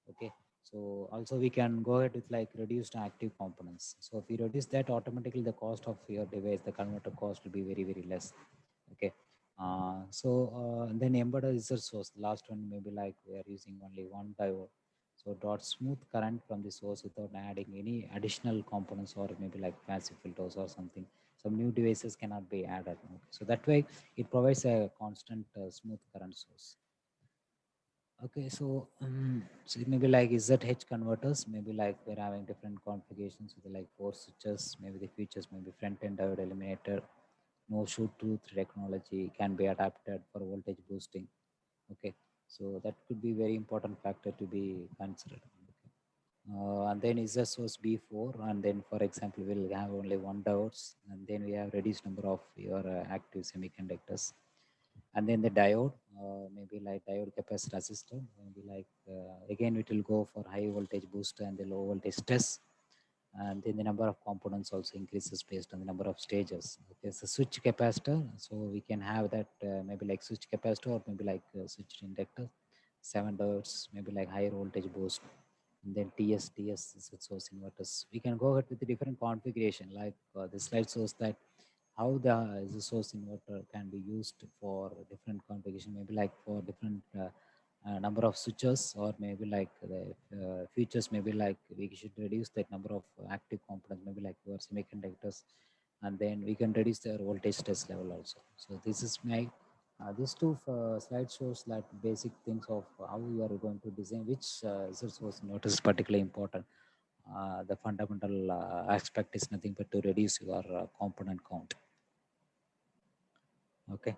Okay, so also we can go ahead with like reduced active components. So if we reduce that, automatically the cost of your device, the converter cost will be very very less. Okay, then embedded research source. The last one maybe like we are using only one diode, so dot smooth current from the source without adding any additional components or maybe like passive filters or something. Some new devices cannot be added. Okay. So that way it provides a constant smooth current source. Okay, so it may be like ZH converters, maybe like we're having different configurations with like 4 switches, maybe the features maybe front-end diode eliminator, no shoot truth technology can be adapted for voltage boosting. Okay, so that could be very important factor to be considered. And then is a source B4, and then for example we'll have only one diodes, and then we have reduced number of your active semiconductors, and then the diode, maybe like diode capacitor resistor, maybe like again it will go for high voltage booster and the low voltage test, and then the number of components also increases based on the number of stages. Okay, so switch capacitor, so we can have that maybe like switch capacitor or maybe like switch inductor, 7 diodes, maybe like higher voltage boost, and then TS is with source inverters. We can go ahead with the different configuration, like the slide shows that how the source inverter can be used for different configuration, maybe like for different number of switches, or maybe like the features, maybe like we should reduce that number of active components, maybe like your semiconductors, and then we can reduce their voltage test level also. So this is my these two slides shows that basic things of how you are going to design which source inverter is particularly important. The fundamental aspect is nothing but to reduce your component count. Okay,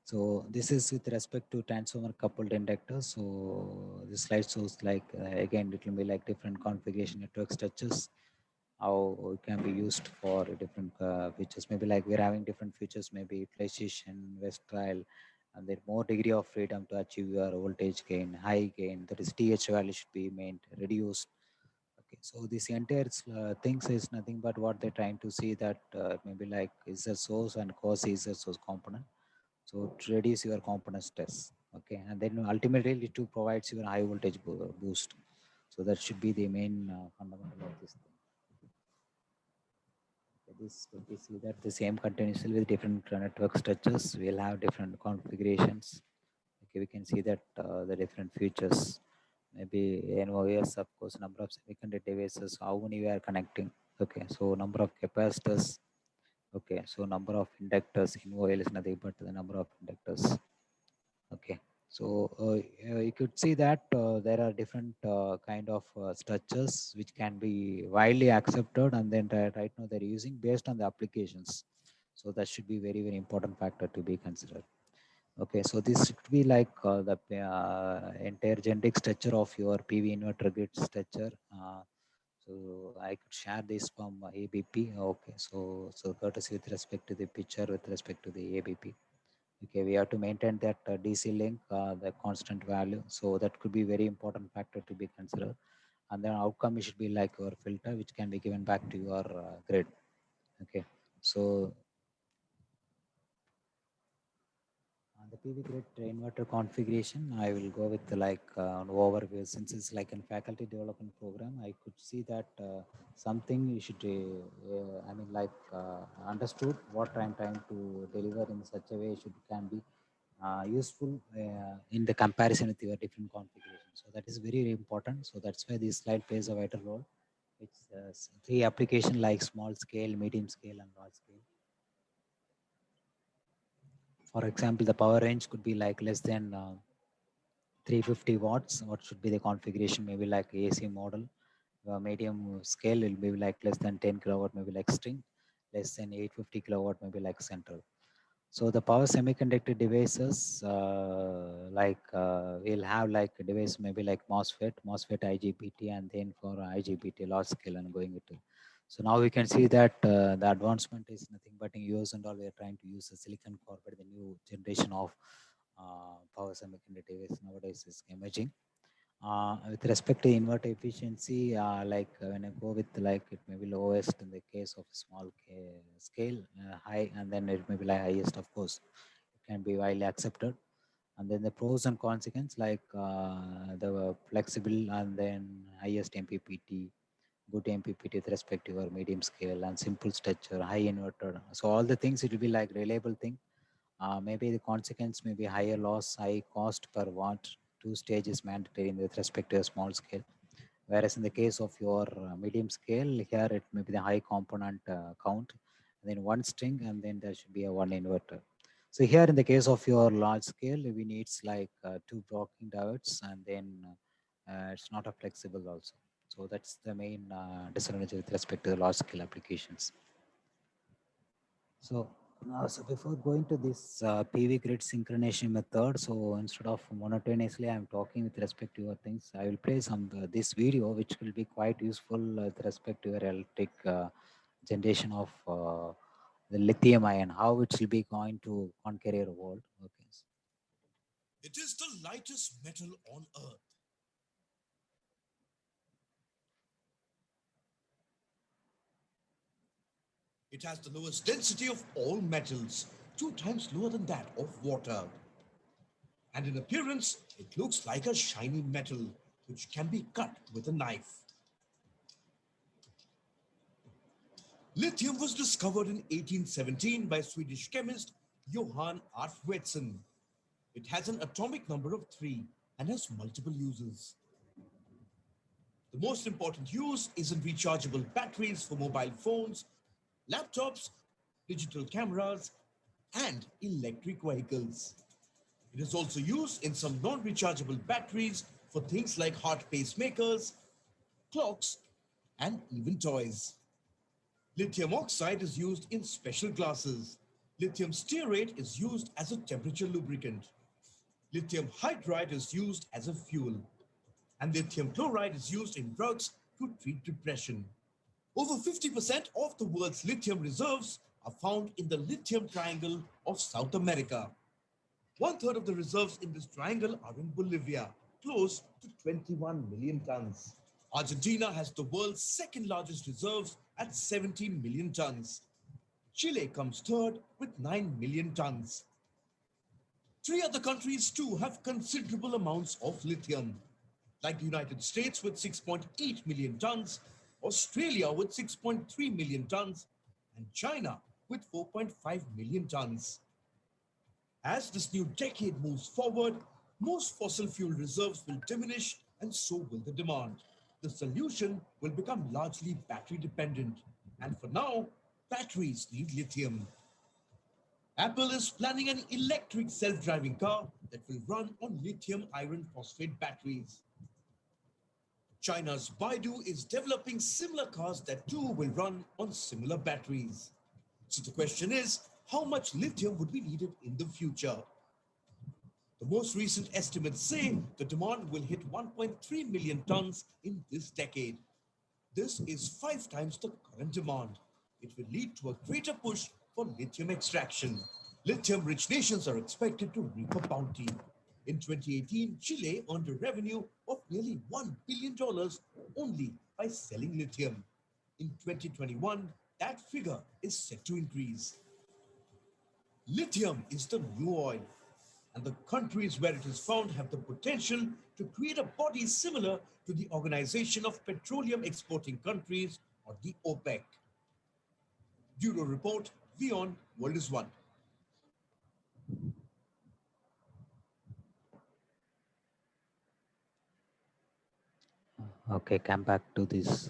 so this is with respect to transformer coupled inductor. So this slide shows like again it will be like different configuration network structures, how it can be used for different features. Maybe like we're having different features, maybe precision, West trial, and then more degree of freedom to achieve your voltage gain, high gain, that is TH value should be made, reduced. Okay, so this entire things is nothing but what they're trying to see that maybe like is a source and cause is a source component. So to reduce your component stress. Okay, and then ultimately it to provides you a high voltage boost. So that should be the main fundamental of this thing. This we see that the same continuously with different network structures will have different configurations. Okay, we can see that the different features. Maybe NOS, of course, number of semiconductor devices, how many we are connecting. Okay, so number of capacitors. Okay, so number of inductors in OL is nothing but the number of inductors. Okay, so you could see that there are different kind of structures which can be widely accepted, and then right now they're using based on the applications. So that should be very very important factor to be considered. Okay, so this should be like the entire generic structure of your PV inverter grid structure. So I could share this from ABP. Okay, so courtesy with respect to the picture with respect to the ABP. Okay, we have to maintain that DC link, the constant value. So that could be very important factor to be considered. And then outcome should be like your filter, which can be given back to your grid. Okay, so the PV grid inverter configuration, I will go with like an overview. Since it's like a faculty development program, I could see that something you should, I mean, like understood what I'm trying to deliver in such a way should can be useful in the comparison with your different configurations. So that is very, very important. So that's why this slide plays a vital role. It's three application like small scale, medium scale, and large scale. For example, the power range could be like less than 350 watts. What should be the configuration? Maybe like AC model. Medium scale will be like less than 10 kilowatt, maybe like string. Less than 850 kilowatt, maybe like central. So the power semiconductor devices we'll have like a device maybe like MOSFET IGBT, and then for IGBT large scale and going into. So now we can see that the advancement is nothing but in US and all we are trying to use the silicon carbide, the new generation of power semiconductor device nowadays is emerging. With respect to inverter efficiency, when I go with like it may be lowest in the case of small scale, high, and then it may be like highest, of course, it can be widely accepted. And then the pros and consequences like the flexible and then highest MPPT, good MPPT with respect to your medium scale and simple structure, high inverter. So all the things it will be like reliable thing. Maybe the consequence may be higher loss, high cost per watt. Two stages mandatory with respect to a small scale. Whereas in the case of your medium scale, here it may be the high component count, and then one string, and then there should be a one inverter. So here in the case of your large scale, we needs like two blocking diodes, and then it's not a flexible also. So that's the main disadvantage with respect to the large scale applications. So before going to this PV grid synchronization method, so instead of monotonously I'm talking with respect to your things, I will play some this video which will be quite useful with respect to your electric generation of the lithium ion, how it will be going to conquer your world. Okay. It is the lightest metal on earth. It has the lowest density of all metals, 2 times lower than that of water. And in appearance, it looks like a shiny metal which can be cut with a knife. Lithium was discovered in 1817 by Swedish chemist Johann Arfvedson. It has an atomic number of 3 and has multiple uses. The most important use is in rechargeable batteries for mobile phones, laptops, digital cameras, and electric vehicles. It is also used in some non-rechargeable batteries for things like heart pacemakers, clocks, and even toys. Lithium oxide is used in special glasses. Lithium stearate is used as a temperature lubricant. Lithium hydride is used as a fuel. And lithium chloride is used in drugs to treat depression. Over 50% of the world's lithium reserves are found in the lithium triangle of South America. One third of the reserves in this triangle are in Bolivia, close to 21 million tons. Argentina has the world's second largest reserves at 17 million tons. Chile comes third with 9 million tons. Three other countries too have considerable amounts of lithium, like the United States with 6.8 million tons, Australia with 6.3 million tons, and China with 4.5 million tons. As this new decade moves forward, most fossil fuel reserves will diminish and so will the demand. The solution will become largely battery dependent. And for now, batteries need lithium. Apple is planning an electric self-driving car that will run on lithium iron phosphate batteries. China's Baidu is developing similar cars that too will run on similar batteries. So the question is, how much lithium would be needed in the future? The most recent estimates say the demand will hit 1.3 million tons in this decade. This is 5 times the current demand. It will lead to a greater push for lithium extraction. Lithium-rich nations are expected to reap a bounty. In 2018, Chile earned a revenue of nearly $1 billion only by selling lithium. In 2021, that figure is set to increase. Lithium is the new oil, and the countries where it is found have the potential to create a body similar to the Organization of Petroleum Exporting Countries, or the OPEC. Bureau Report, WION, World is One. Okay, come back to this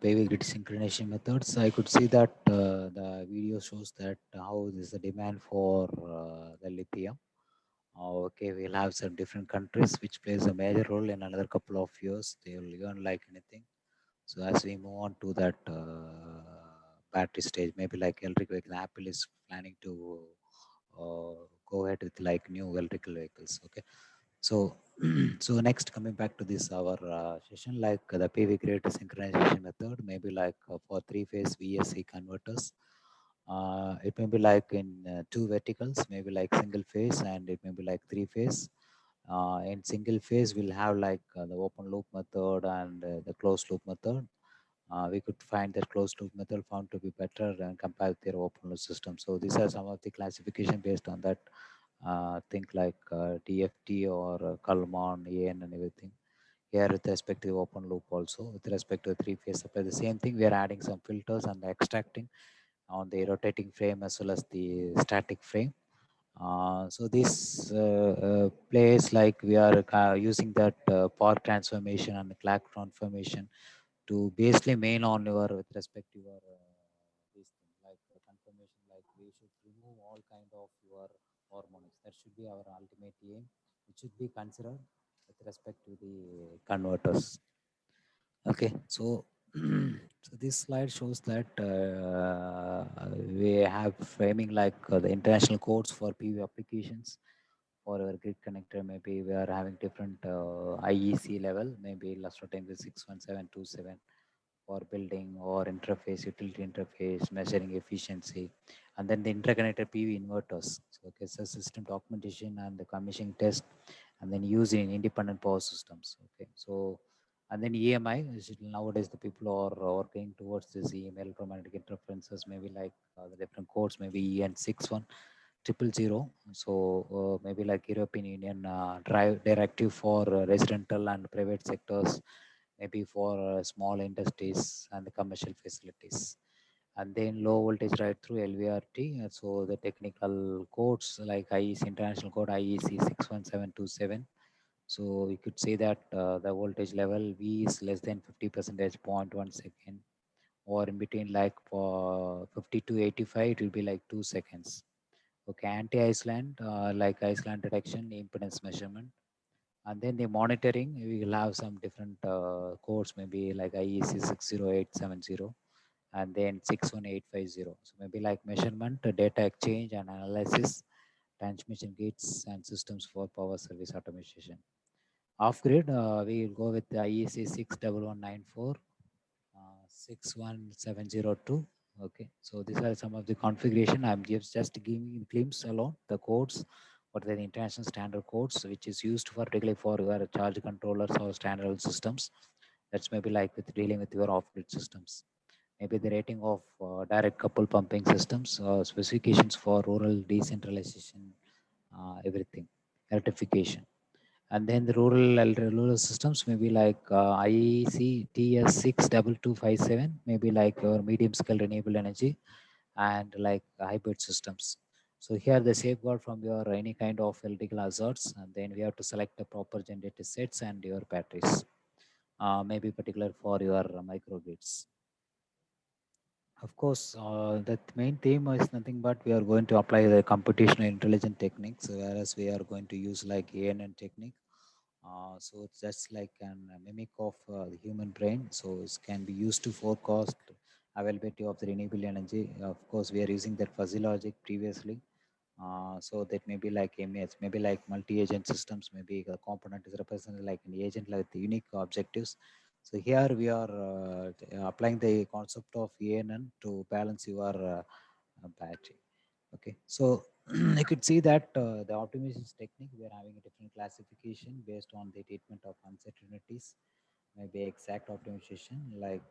paving grid synchronization methods. I could see that the video shows that how is the demand for the lithium. Okay, we'll have some different countries which plays a major role in another couple of years. They will earn like anything. So as we move on to that battery stage, maybe like electric vehicle, Apple is planning to go ahead with like new electrical vehicles. Okay, so so next coming back to this our session, like the PV grid synchronization method, maybe like for three-phase VSC converters. It may be like in two verticals, maybe like single phase, and it may be like three phase. In single phase, we'll have like the open loop method and the closed loop method. We could find that closed loop method found to be better and compared with their open loop system. So these are some of the classification based on that. Think like DFT or Kalman, AN and everything. Here with respect to open loop also, with respect to three phase supply, the same thing, we are adding some filters and extracting on the rotating frame as well as the static frame. So this place like we are using that power transformation and the clock transformation to basically main on your with respect to your this thing like confirmation, like we should remove all kind of your harmonics. That should be our ultimate aim. It should be considered with respect to the converters. Okay, so so this slide shows that we have framing like the international codes for PV applications. For our grid connector, maybe we are having different IEC level, maybe last time is 61727 for building or interface, utility interface, measuring efficiency, and then the interconnected PV inverters. So okay, so system documentation and the commissioning test, and then using independent power systems. Okay, so and then EMI is nowadays the people are working towards this EMI electromagnetic interferences, maybe like the different codes, maybe EN61000. So maybe like European Union drive directive for residential and private sectors, maybe for small industries and the commercial facilities. And then low voltage right through LVRT. So the technical codes like IEC international code IEC 61727. So you could say that the voltage level V is less than 50 percentage 0.1 second, or in between like for 50 to 85, it will be like 2 seconds. Okay, anti-Iceland, like Iceland detection, impedance measurement. And then the monitoring, we will have some different codes, maybe like IEC 60870 and then 61850. So maybe like measurement, data exchange and analysis, transmission gates and systems for power service automation. Off grid, we will go with the IEC 61194, 61702, Okay, so these are some of the configuration. I'm just giving a glimpse alone the codes, what are the international standard codes, which is used for particularly for your charge controllers or standalone systems. That's maybe like with dealing with your off-grid systems. Maybe the rating of direct couple pumping systems, specifications for rural decentralization, everything, rectification. And then the rural systems maybe like IEC TS62257, maybe like your medium scale renewable energy and like hybrid systems. So here the safeguard from your any kind of electrical hazards, and then we have to select the proper generator sets and your batteries, maybe particular for your microgrids. Of course, the main theme is nothing but we are going to apply the computational intelligent techniques, whereas we are going to use like ANN technique. So it's just like a mimic of the human brain. So it can be used to forecast availability of the renewable energy. Of course, we are using that fuzzy logic previously. So that may be like MES, maybe like multi-agent systems, maybe the component is represented like an agent like the unique objectives. So here we are applying the concept of ANN to balance your battery. Okay, so you could see that the optimization technique, we are having a different classification based on the treatment of uncertainties, maybe exact optimization like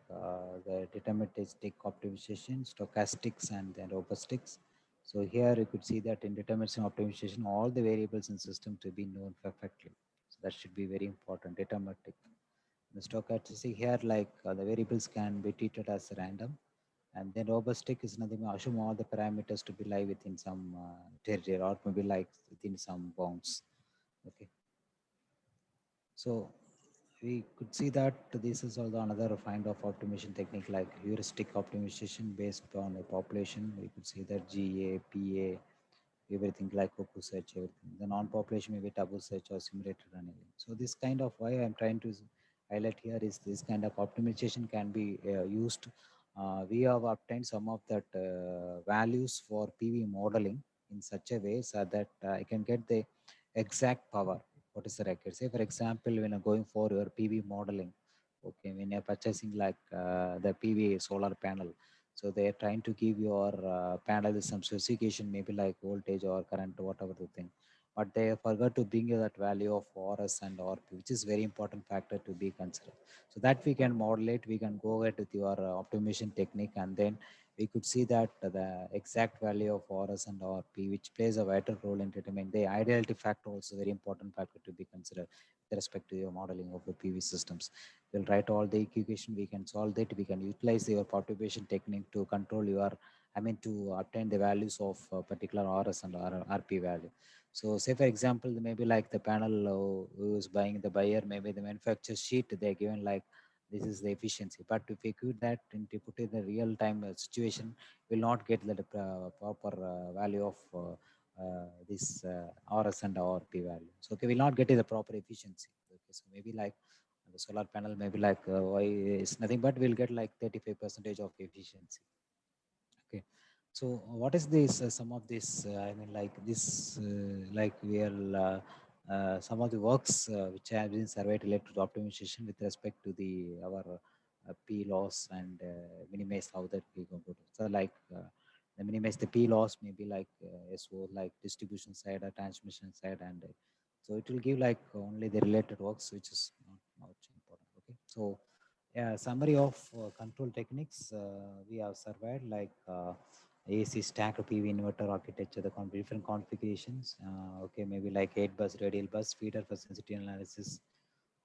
the deterministic optimization, stochastics, and then robustics. So here you could see that in deterministic optimization, all the variables in system to be known perfectly. So that should be very important, deterministic. The stochastic here, like the variables can be treated as random, and then robustic is nothing but assume all the parameters to be lie within some territory or maybe like within some bounds. Okay, so we could see that this is also another kind of optimization technique like heuristic optimization based on a population. We could see that GA, PA, everything like Coco search, everything. The non-population maybe double search or simulated running. So this kind of why I'm trying to highlight here is this kind of optimization can be used. We have obtained some of that values for PV modeling in such a way so that I can get the exact power. What is the record? Say for example, when you're going for your PV modeling, okay, when you're purchasing like the PV solar panel, so they are trying to give your panel some specification, maybe like voltage or current, whatever the thing. But they forgot to bring you that value of RS and RP, which is very important factor to be considered. So that we can modulate, we can go ahead with your optimization technique, and then we could see that the exact value of RS and RP, which plays a vital role in determining the ideality factor, also very important factor to be considered with respect to your modeling of the PV systems. We'll write all the equation, we can solve that, we can utilize your perturbation technique to control your, I mean to obtain the values of particular RS and RP value. So say for example, maybe like the panel who is buying the buyer, maybe the manufacturer sheet, they're given like this is the efficiency. But if we put that into put in the real time situation, will not get the proper value of this RS and RP value. So okay, will not get the proper efficiency. Okay, so maybe like the solar panel maybe like why is nothing but we'll get like 35 percentage of efficiency. Okay, so what is this some of this I mean like this like we'll some of the works which have been surveyed related to optimization with respect to the our P loss and minimize how that we go to. So like the minimize the P loss maybe like SO like distribution side or transmission side, and so it will give like only the related works which is not much important. Okay, so yeah, summary of control techniques we have surveyed like AC stacked PV inverter architecture, the different configurations. Okay, maybe like 8 bus radial bus feeder for sensitivity analysis,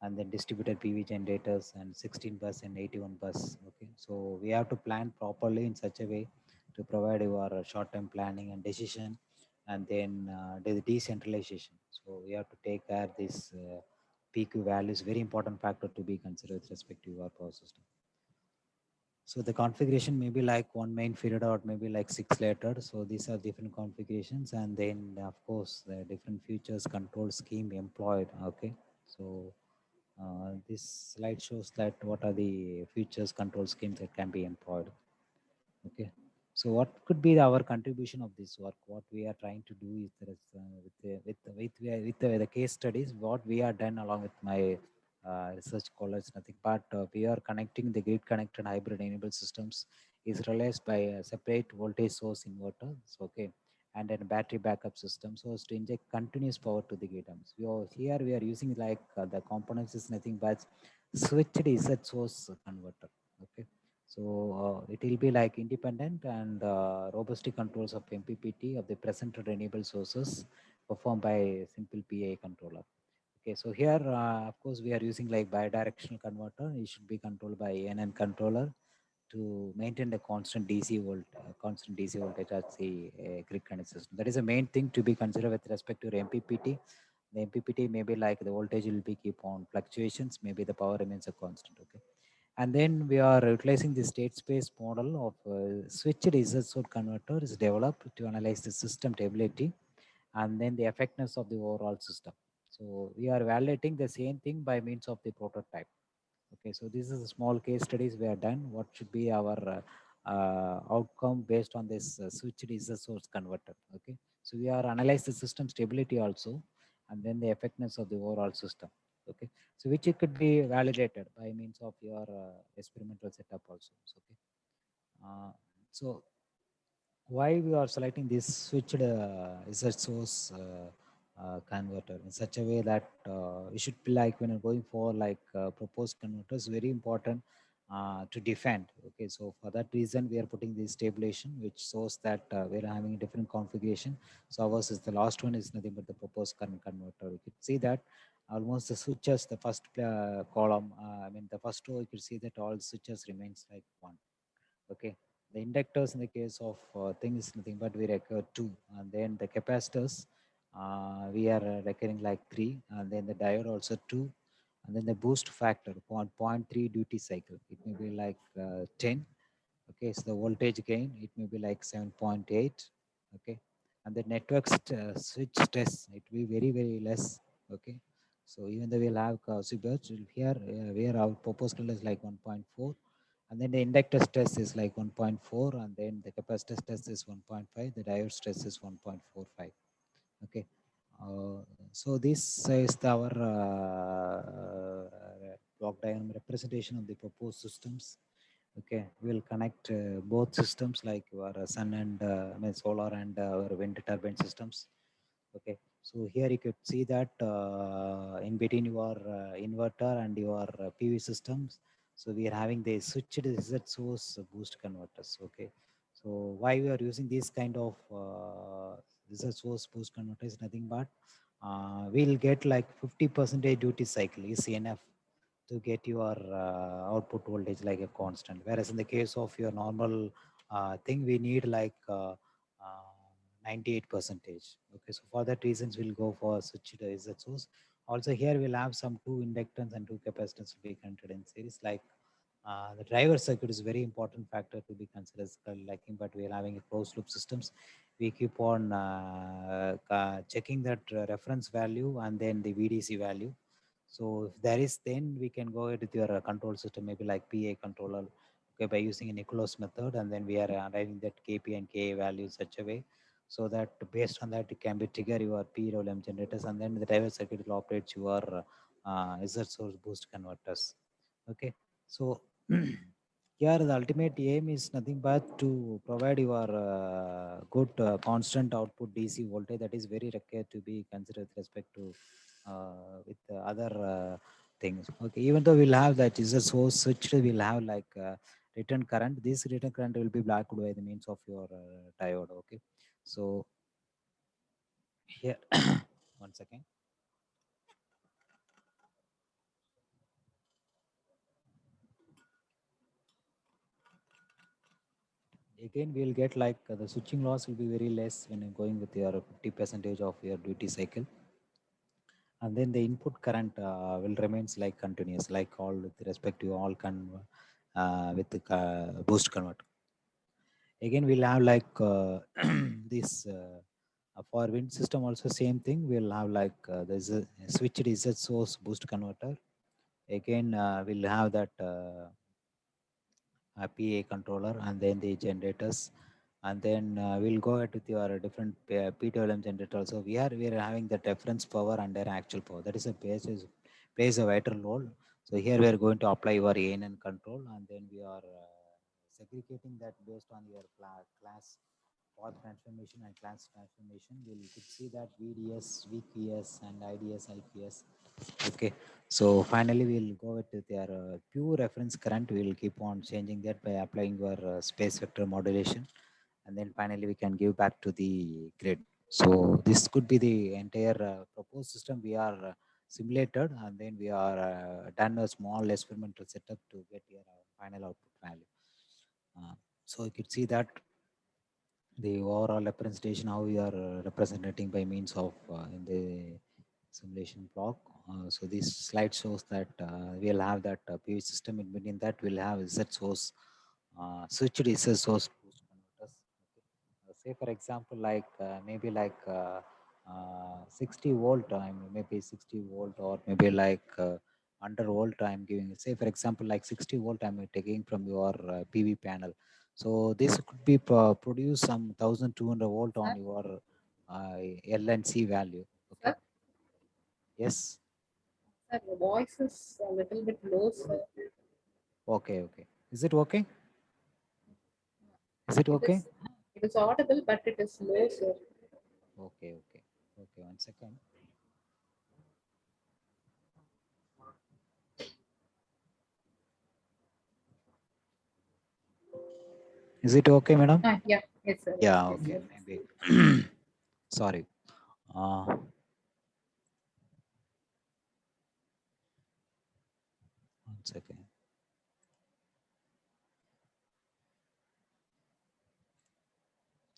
and then distributed PV generators and 16 bus and 81 bus. Okay, so we have to plan properly in such a way to provide your short-term planning and decision, and then the decentralization. So we have to take care this PQ values, very important factor to be considered with respect to your power system. So the configuration may be like one main feeder or maybe like 6 later. So these are different configurations, and then of course the different features control scheme employed. Okay, so this slide shows that what are the features control schemes that can be employed. Okay, so what could be our contribution of this work? What we are trying to do is there is, with the case studies, what we are done along with my research college, nothing but we are connecting the grid connected hybrid renewable systems is realized by a separate voltage source inverter. So, okay, and then battery backup system so as to inject continuous power to the gate arms. Here we are using like the components is nothing but switched Z source converter. Okay, so it will be like independent and robust controls of MPPT of the present renewable sources performed by simple PI controller. Okay, so here, of course, we are using like bidirectional converter. It should be controlled by ANN controller to maintain the constant DC voltage at the grid connect system. That is the main thing to be considered with respect to MPPT. The MPPT may be like the voltage will be keep on fluctuations. Maybe the power remains a constant. Okay, and then we are utilizing the state space model of switched Z converter is developed to analyze the system stability and then the effectiveness of the overall system. So we are validating the same thing by means of the prototype. Okay, so this is a small case studies we have done. What should be our outcome based on this switched is a source converter. Okay, so we are analyze the system stability also, and then the effectiveness of the overall system. Okay, so which it could be validated by means of your experimental setup also. So, okay, so why we are selecting this switched Z source converter in such a way that we should be like when you're going for like proposed converters very important to defend. Okay, so for that reason we are putting this tabulation which shows that we're having a different configuration. So ours is the last one is nothing but the proposed current converter. You could see that almost the switches, the first column, I mean the first row, you could see that all switches remains like one. Okay, the inductors in the case of thing is nothing but we require 2, and then the capacitors we are recurring like 3, and then the diode also 2, and then the boost factor point point 0.3 duty cycle, it may be like 10. Okay, so the voltage gain it may be like 7.8. Okay, and the network switch stress it will be very less. Okay, so even though we'll have switch here where our proposal is like 1.4, and then the inductor stress is like 1.4, and then the capacitor stress is 1.5, the diode stress is 1.45. Okay, uh, so this is our block diagram representation of the proposed systems. Okay, we'll connect both systems like your sun and I mean solar and our wind turbine systems. Okay, so here you could see that in between your inverter and your PV systems, so we are having the switched Z source boost converters. Okay, so why we are using this kind of Z source boost converters? Nothing but we'll get like 50% duty cycle is enough to get your output voltage like a constant. Whereas in the case of your normal thing, we need like 98 percentage. Okay, so for that reasons, we'll go for switched Z source. Also here we'll have some 2 inductance and 2 capacitance to be connected in series. Like the driver circuit is a very important factor to be considered. Liking, but we are having a closed loop systems. We keep on checking that reference value and then the VDC value. So if there is, then we can go ahead with your control system, maybe like PA controller, okay, by using a Nicholas method, and then we are arriving that KP and KA values such a way so that based on that it can be trigger your PWM generators, and then the driver circuit will operate your Z source boost converters. Okay, so here the ultimate aim is nothing but to provide your good constant output DC voltage that is very required to be considered with respect to with other things. Okay, even though we'll have that is a source switched, we'll have like return current. This return current will be blocked by the means of your diode. Okay, so here one second. Again, we'll get like the switching loss will be very less when you're going with your 50 percentage of your duty cycle, and then the input current will remains like continuous, like all with respect to all with the boost converter. Again, we'll have like this for wind system also same thing. We'll have like there's a switched Z source boost converter. Again, we'll have that PA controller and then the generators, and then we'll go ahead with your different PWM generator. So we are having the reference power and their actual power. That is a plays a vital role. So here we are going to apply your ANN control, and then we are segregating that based on your class path transformation and class transformation. We could see that VDS, VQS, and IDS, IQS. Okay, so finally we'll go with their pure reference current. We'll keep on changing that by applying your space vector modulation, and then finally we can give back to the grid. So this could be the entire proposed system we are simulated, and then we are done a small experimental setup to get your final output value. So you could see that the overall representation, how we are representing by means of in the simulation block. So this slide shows that we'll have that PV system. In between that, we'll have Z source, switched Z source boost converters. Okay. Say for example, like maybe like 60 volt, maybe 60 volt, or maybe like under volt I'm giving. Say for example, like 60 volt I'm taking from your PV panel. So this could be produce some 1200 volt on your L and C value. Okay. Sir? Yes. Sir, your voice is a little bit low, sir. Okay. Okay. Is it okay? Is it okay? It is audible, but it is low, sir. Okay. Okay. Okay. 1 second. Is it okay, madam? Yeah. Yes, sir. Yeah. Yes, Okay. sir. Maybe. Sorry. 1 second.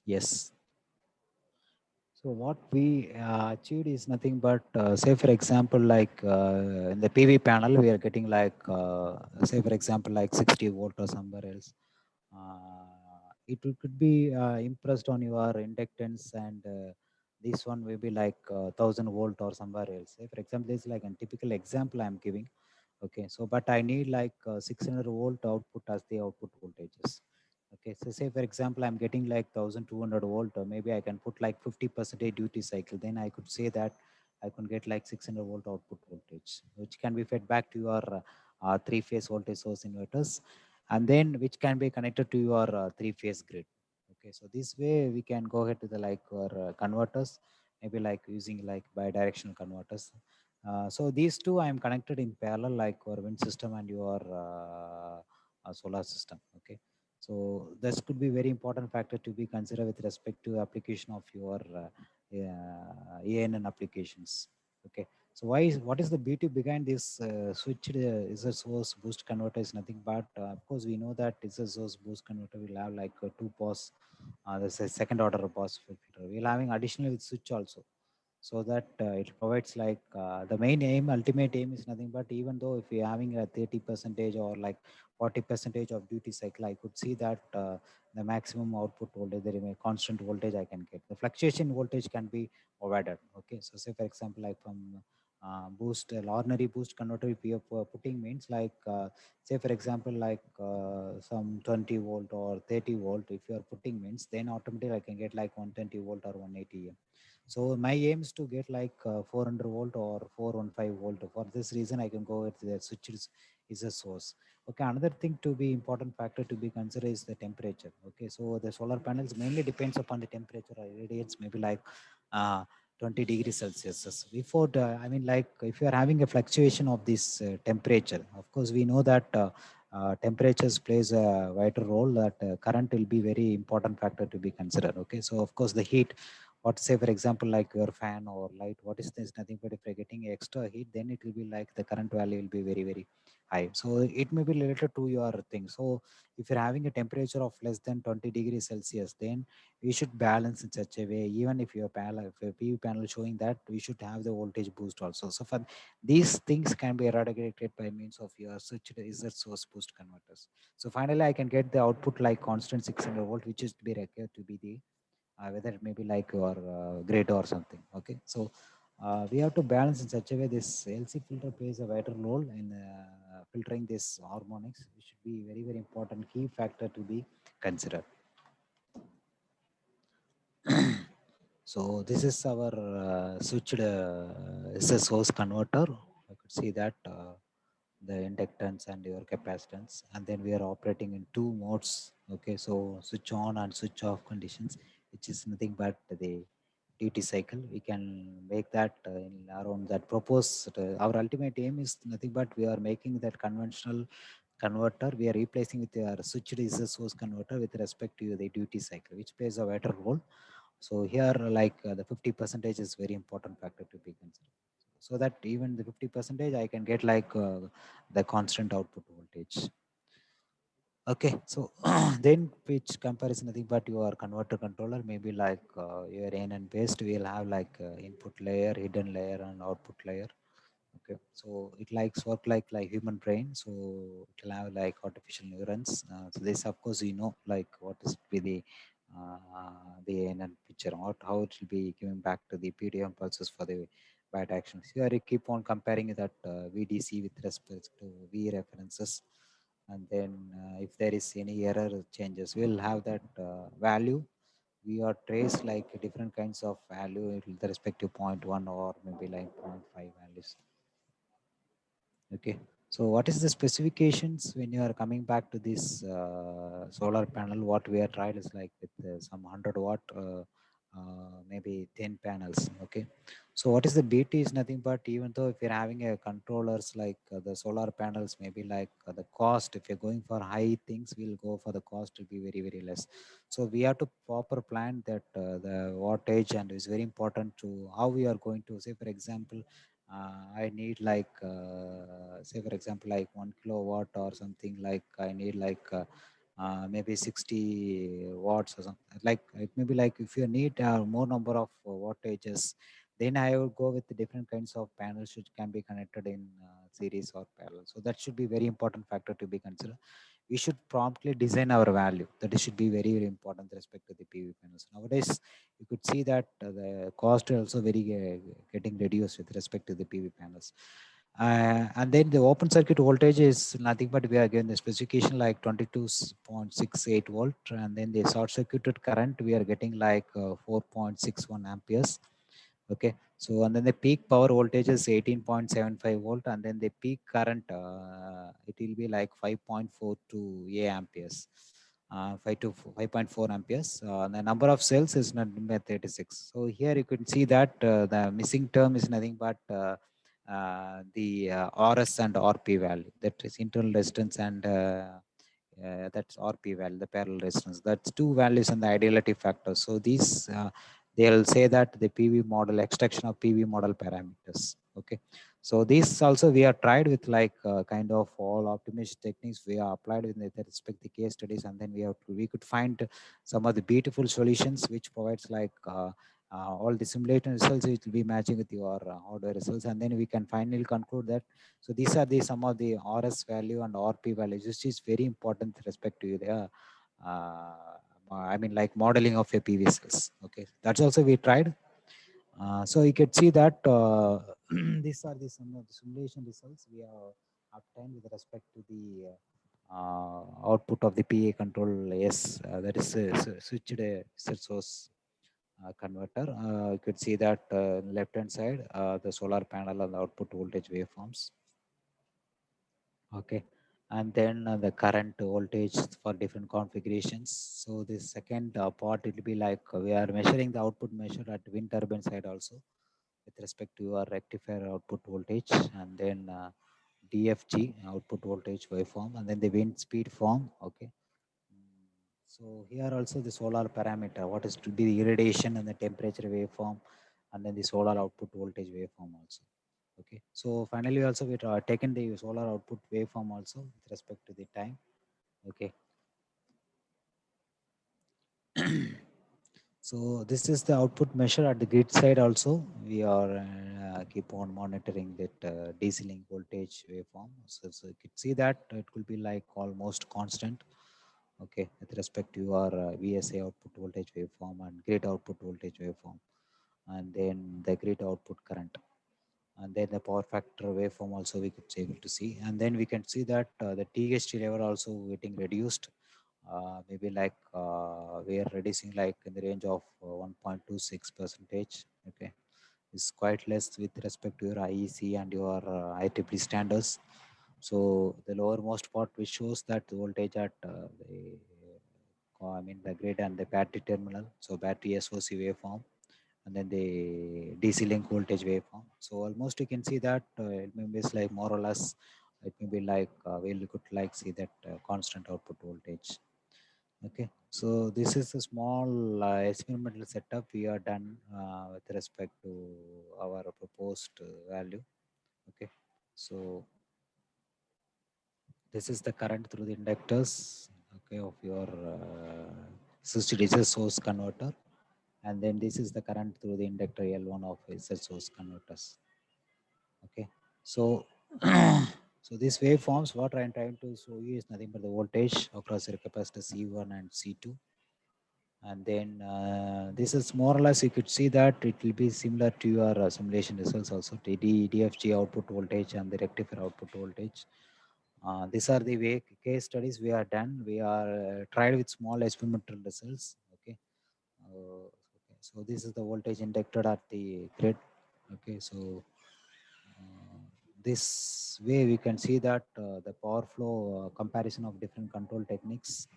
Yes. So what we achieved is nothing but, say for example, like in the PV panel, we are getting like, say for example, like 60 volt or somewhere else. Could be impressed on your inductance, and this one will be like 1000 volt or somewhere else. Say for example, this is like a typical example I'm giving. Okay, so but I need like 600 volt output as the output voltages. Okay, so say for example, I'm getting like 1200 volt, or maybe I can put like 50% duty cycle. Then I could say that I can get like 600 volt output voltage, which can be fed back to your three-phase voltage source inverters, and then which can be connected to your three-phase grid. Okay, so this way we can go ahead to the like our converters, maybe like using like bidirectional converters. So these two I am connected in parallel, like your wind system and your solar system. Okay, so this could be very important factor to be considered with respect to application of your ANN applications. Okay, so what is the beauty behind this switched is a source boost converter is nothing but of course we know that is a source boost converter will have like two pos. There's a second order pos filter. We're having additional switch also, so that it provides like the main aim, ultimate aim is nothing but, even though if you're having a 30 percentage or like 40 percentage of duty cycle, I could see that the maximum output voltage, there is a constant voltage I can get. The fluctuation voltage can be avoided. Okay, so say for example, like from boost ordinary boost converter, if you are putting means like say for example like some 20 volt or 30 volt, if you are putting means, then automatically I can get like 120 volt or 180. So my aim is to get like 400 volt or 415 volt. For this reason, I can go with the switch is a source. Okay, another thing to be important factor to be considered is the temperature. Okay, so the solar panels mainly depends upon the temperature or radiance, maybe like 20 degrees Celsius. Before, I mean, like if you are having a fluctuation of this temperature, of course, we know that temperatures plays a vital role, that current will be very important factor to be considered. Okay, so of course the heat, what say for example like your fan or light, what is this, nothing but if you're getting extra heat, then it will be like the current value will be very very high. So it may be related to your thing. So if you're having a temperature of less than 20 degrees Celsius, then we should balance in such a way, even if your panel, if your PV panel showing that, we should have the voltage boost also. So for these things can be eradicated by means of your switched Z source boost converters. So finally I can get the output like constant 600 volt, which is to be required to be the whether it may be like your grid or something. Okay, so we have to balance in such a way. This LC filter plays a vital role in filtering this harmonics, which should be very very important key factor to be considered. So this is our switched is a source converter. I could see that the inductance and your capacitance, and then we are operating in two modes. Okay, so switch on and switch off conditions, which is nothing but the duty cycle. We can make that in around that proposed. Our ultimate aim is nothing but we are making that conventional converter. We are replacing with our switched source converter with respect to the duty cycle, which plays a vital role. So here, like the 50 percentage is very important factor to be considered. So that even the 50 percentage, I can get like the constant output voltage. Okay, so then which comparison nothing but your converter controller, maybe like your N and based, we'll have like input layer, hidden layer, and output layer. Okay, so it likes work like human brain, so it will have like artificial neurons. So this, of course, you know, like what is be the NN picture, or how it will be given back to the PDM pulses for the bad actions. Here you keep on comparing that VDC with respect to V references, and then if there is any error changes, we'll have that value. We are trace like different kinds of value with respect to 0.1 or maybe like 0.5 values. Okay, so what is the specifications when you are coming back to this solar panel? What we are tried is like with some 100 watt, maybe 10 panels. Okay, so what is the BT is nothing but, even though if you're having a controllers like the solar panels, maybe like the cost, if you're going for high things, we'll go for the cost to be very less. So we have to proper plan that the wattage, and it's very important to how we are going to say, for example, I need like say for example like 1 kilowatt or something, like I need like maybe 60 watts or something, like it may be like if you need more number of wattages, then I would go with the different kinds of panels which can be connected in series or parallel. So that should be very important factor to be considered. We should promptly design our value. That should be very important with respect to the PV panels. Nowadays, you could see that the cost also very getting reduced with respect to the PV panels. And then the open circuit voltage is nothing but we are given the specification like 22.68 volt, and then the short circuited current we are getting like 4.61 amperes. Okay, so and then the peak power voltage is 18.75 volt, and then the peak current it will be like 5.42 A amperes, 5 to 5.4 amperes. The number of cells is not 36. So here you can see that the missing term is nothing but the RS and RP value, that is internal resistance, and that's RP value, the parallel resistance. That's two values and the ideality factor. So these they'll say that the PV model, extraction of PV model parameters. Okay, so these also we have tried with like kind of all optimization techniques we are applied with respect to case studies, and then we could find some of the beautiful solutions which provides like all the simulation results, it will be matching with your hardware results, and then we can finally conclude that. So these are the some of the RS value and RP values, which is very important with respect to the I mean like modeling of a PV cells. Okay, that's also we tried. So you could see that these are the some of the simulation results we have obtained with respect to the output of the PA control. Yes, that is switched source converter. You could see that left hand side, the solar panel and the output voltage waveforms. Okay, and then the current voltage for different configurations. So the second part, it will be like we are measuring the output measure at wind turbine side also with respect to your rectifier output voltage, and then DFG output voltage waveform, and then the wind speed form. Okay. So here also the solar parameter, what is to be the irradiation and the temperature waveform, and then the solar output voltage waveform also. Okay. So finally also we taken the solar output waveform also with respect to the time. Okay. So this is the output measure at the grid side also. We are keep on monitoring that DC link voltage waveform. So you can see that it will be like almost constant. Okay, with respect to your VSA output voltage waveform and grid output voltage waveform, and then the grid output current, and then the power factor waveform also we could able to see, and then we can see that the THT level also getting reduced. Maybe like we are reducing like in the range of 1.26 percentage. Okay, it's quite less with respect to your IEC and your IEEE standards. So the lowermost part which shows that the voltage at the grid and the battery terminal. So battery SOC waveform, and then the DC link voltage waveform. So almost you can see that it may be like more or less, it may be like we could like see that constant output voltage. Okay, so this is a small experimental setup we are done with respect to our proposed value. Okay, so this is the current through the inductors, okay, of your switched DC source converter, and then this is the current through the inductor L1 of AC source converters. Okay, so so these waveforms, what I am trying to show you is nothing but the voltage across the capacitor C1 and C2. And then this is more or less, you could see that it will be similar to your simulation results also, DFG output voltage and the rectifier output voltage. These are the way case studies we are done. We are tried with small experimental results. Okay. Okay. So this is the voltage inducted at the grid. Okay. So this way we can see that the power flow comparison of different control techniques.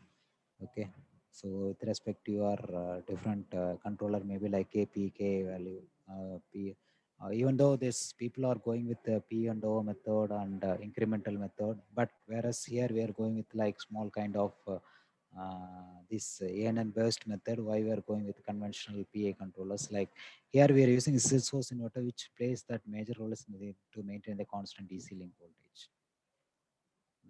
Okay, so with respect to your different controller, maybe like a PK value, P, even though this people are going with the P and O method and incremental method, but whereas here we are going with like small kind of this ANN burst method, why we are going with conventional PA controllers. Like here we are using source inverter, which plays that major role to maintain the constant DC link voltage.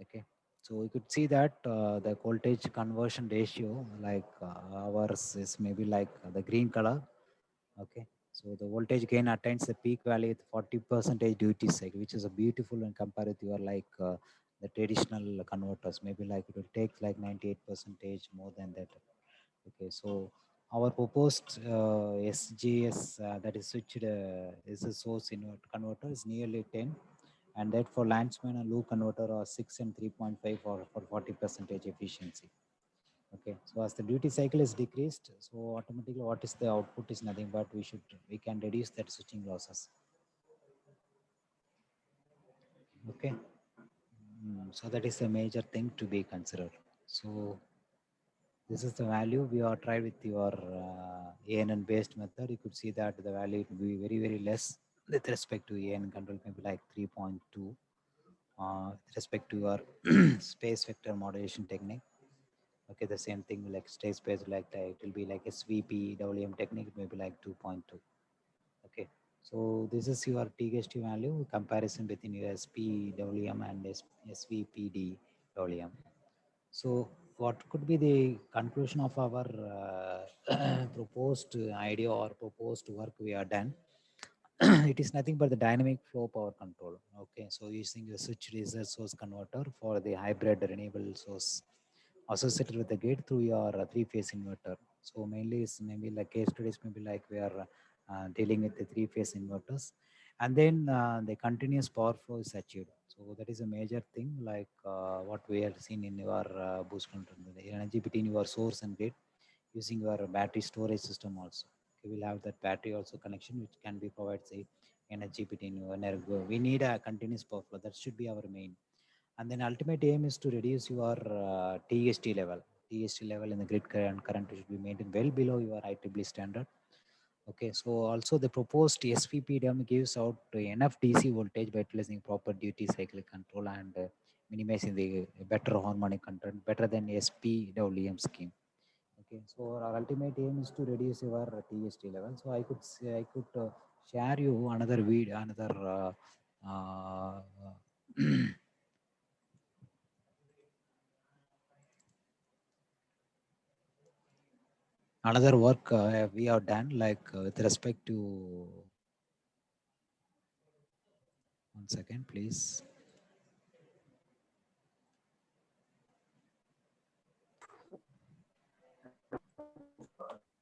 Okay, so we could see that the voltage conversion ratio, like ours is maybe like the green color. Okay, so the voltage gain attains the peak value with 40% duty cycle, which is a beautiful when compared to your like the traditional converters. Maybe like it will take like 98% more than that. Okay, so our proposed SGS that is switched is a source converter is nearly 10, and that for Landsman and loop converter are 6 and 3.5 for 40% efficiency. Okay, so as the duty cycle is decreased, so automatically what is the output is nothing but we can reduce that switching losses. Okay, so that is a major thing to be considered. So this is the value we are tried with your ANN based method. You could see that the value will be very less with respect to ANN control, maybe like 3.2. With respect to your space vector modulation technique. Okay, the same thing like state space, like that, it will be like SVP WM technique, maybe like 2.2. Okay, so this is your TGST value comparison between your SPWM and SVPD WM. So what could be the conclusion of our proposed idea or proposed work we are done? It is nothing but the dynamic flow power control. Okay, so using a switch reserve source converter for the hybrid renewable source associated with the gate through your three-phase inverter. So mainly it's maybe like case studies, maybe like we are dealing with the three-phase inverters, and then the continuous power flow is achieved. So that is a major thing, like what we have seen in your boost control, the energy between your source and grid using your battery storage system also. We will have that battery also connection, which can be provides a energy between you and we need a continuous power flow. That should be our main. And then ultimate aim is to reduce your TST level. TST level in the grid current should be maintained well below your IEEE standard. Okay, so also the proposed SVPWM gives out enough DC voltage by utilizing proper duty cycle control and minimizing the better harmonic content, better than SPWM scheme. Okay, so our ultimate aim is to reduce your TST level. So I could say, I could share you another video, another work we have done, like with respect to, one second, please.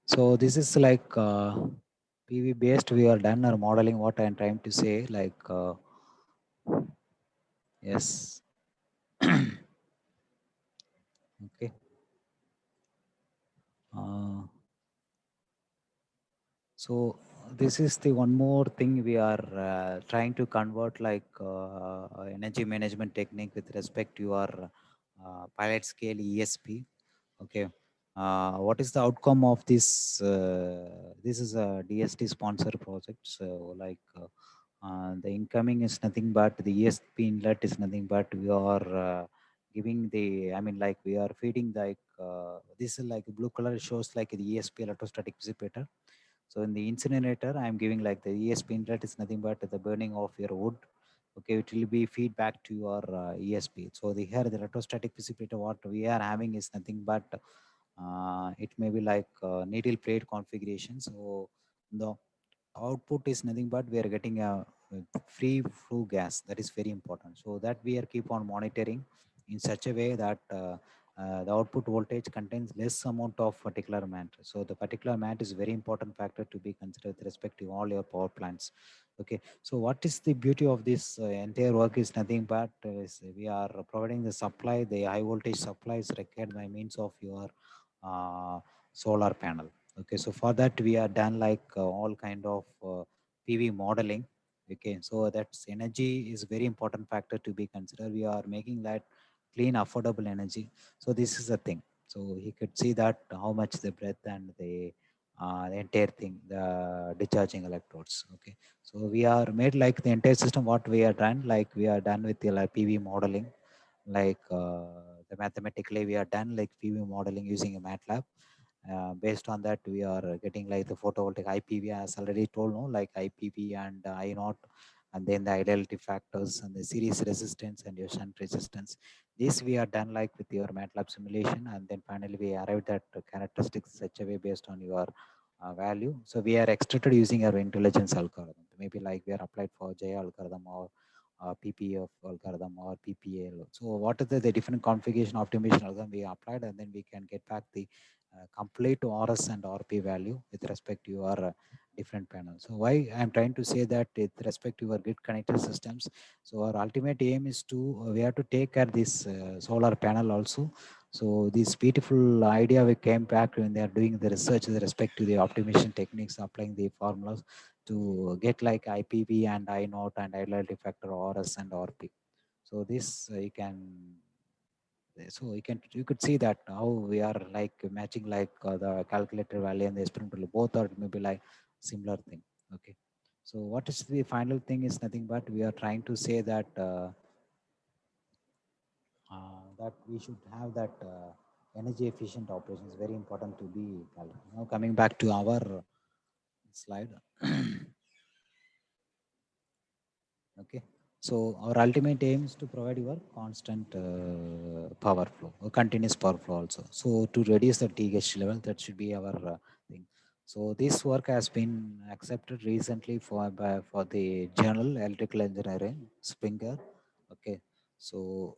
So this is like PV based we are done or modeling, what I am trying to say, like yes. Okay. So this is the one more thing we are trying to convert, like energy management technique with respect to your pilot scale ESP. Okay. What is the outcome of this? This is a DST sponsor project. So like the incoming is nothing but the ESP inlet is nothing but we are giving the, I mean, like we are feeding like this is like blue color shows like the ESP electrostatic dissipator. So in the incinerator, I'm giving like the ESP inlet is nothing but the burning of your wood. Okay, it will be feedback to your ESP. So the here the electrostatic dissipator what we are having is nothing but it may be like needle plate configuration. So the output is nothing but we are getting a free flue gas. That is very important. So that we are keep on monitoring in such a way that the output voltage contains less amount of particular mat. So the particular mat is very important factor to be considered with respect to all your power plants. Okay, so what is the beauty of this entire work is nothing but is we are providing the supply, the high voltage supply is required by means of your solar panel. Okay, so for that we are done like all kind of PV modeling. Okay, so that's energy is very important factor to be considered. We are making that clean, affordable energy. So this is the thing. So he could see that how much the breadth and the entire thing, the discharging electrodes. Okay, so we are made like the entire system. What we are done, like we are done with the like PV modeling, like the mathematically we are done like PV modeling using a MATLAB. Based on that, we are getting like the photovoltaic IPV as already told, no, like IPV and I naught, and then the ideality factors and the series resistance and your shunt resistance. This we are done like with your MATLAB simulation, and then finally we arrived at the characteristics such a way based on your value. So we are extracted using our intelligence algorithm. Maybe like we are applied for J algorithm or PPF algorithm or PPL. So what are the different configuration optimization algorithm we applied, and then we can get back the complete RS and RP value with respect to your different panels. So why I'm trying to say that with respect to your grid connected systems. So our ultimate aim is to we have to take care this solar panel also. So this beautiful idea we came back when they are doing the research with respect to the optimization techniques, applying the formulas to get like IPV and I naught and ideality factor RS and RP. So this you can, so you could see that how we are like matching like the calculator value and the experimental both are maybe like similar thing. Okay, so what is the final thing is nothing but we are trying to say that that we should have that energy efficient operation is very important to be calculated. Now coming back to our slide. Okay, so our ultimate aim is to provide your constant power flow, or continuous power flow also. So to reduce the TH level, that should be our thing. So this work has been accepted recently for the journal Electrical Engineering, Springer. Okay, so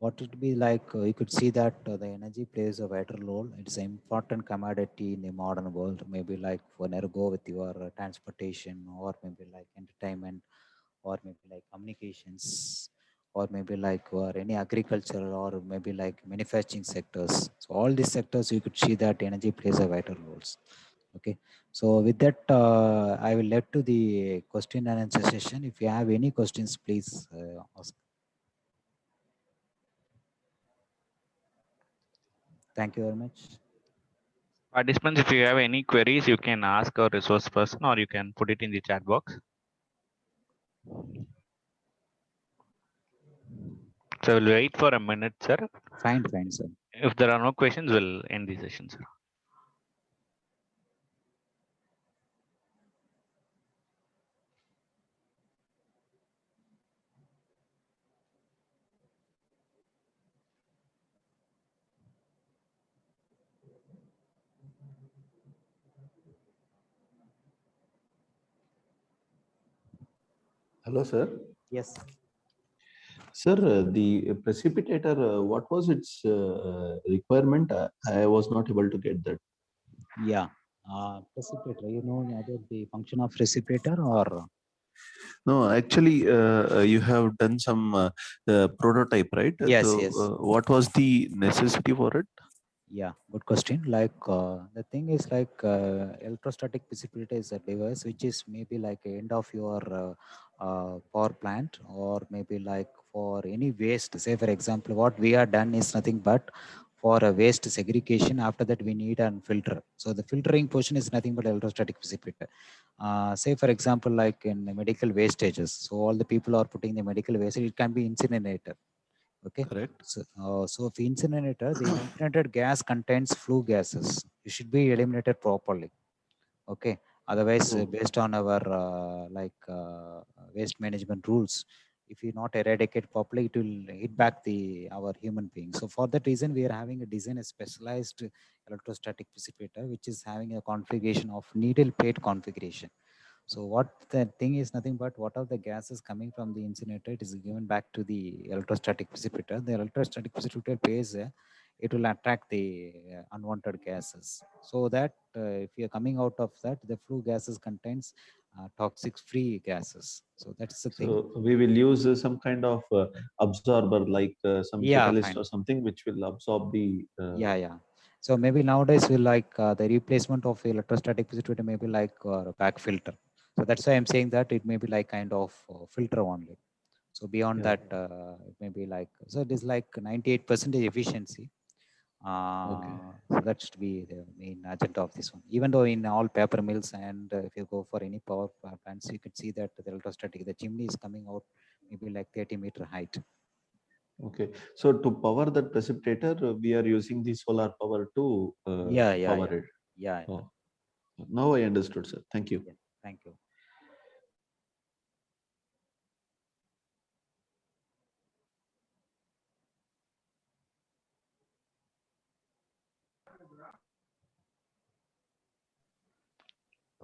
what it be like, you could see that the energy plays a vital role. It's an important commodity in the modern world, maybe like for go with your transportation, or maybe like entertainment, or maybe like communications, or maybe like or any agriculture, or maybe like manufacturing sectors. So all these sectors you could see that energy plays a vital roles. Okay, so with that I will let to the question and answer session. If you have any questions, please ask. Thank you very much. Participants, if you have any queries, you can ask our resource person or you can put it in the chat box. So we'll wait for a minute, sir. Fine, sir. If there are no questions, we'll end the session, sir. Hello, sir. Yes. Sir, the precipitator, what was its requirement? I was not able to get that. Yeah. Precipitator, you know about the function of precipitator or? No, actually, you have done some prototype, right? Yes, So, yes. what was the necessity for it? Yeah, good question. Like the thing is like electrostatic precipitator is a device which is maybe like end of your power plant, or maybe like for any waste. Say for example, what we are done is nothing but for a waste segregation. After that, we need a filter. So the filtering portion is nothing but electrostatic precipitator. Say for example, like in the medical wastages. So all the people are putting the medical waste. It can be incinerator. Okay. Correct. So if incinerator, the incinerated gas contains flue gases. It should be eliminated properly. Okay. Otherwise, Oh. based on our waste management rules, if you not eradicate properly, it will hit back the our human beings. So for that reason, we are having a design a specialized electrostatic precipitator, which is having a configuration of needle plate configuration. So what the thing is nothing but what are the gases coming from the incinerator, it is given back to the electrostatic precipitator. The electrostatic precipitator pays, it will attract the unwanted gases. So that if you are coming out of that, the flue gases contains toxic free gases. So that's the thing. So we will use some kind of absorber, like some Yeah, catalyst fine. or something, which will absorb the. Yeah. So maybe nowadays we like the replacement of electrostatic precipitator maybe like back filter. So that's why I'm saying that it may be like kind of filter only. So beyond Yeah. that, it may be like, so it is like 98% efficiency. Okay. So that should be the main agenda of this one. Even though in all paper mills and if you go for any power plants, you can see that the electrostatic, the chimney is coming out maybe like 30-meter height. Okay. So to power that precipitator, we are using the solar power to power it. Yeah. Oh, now I understood, sir. Thank you. Yeah. Thank you.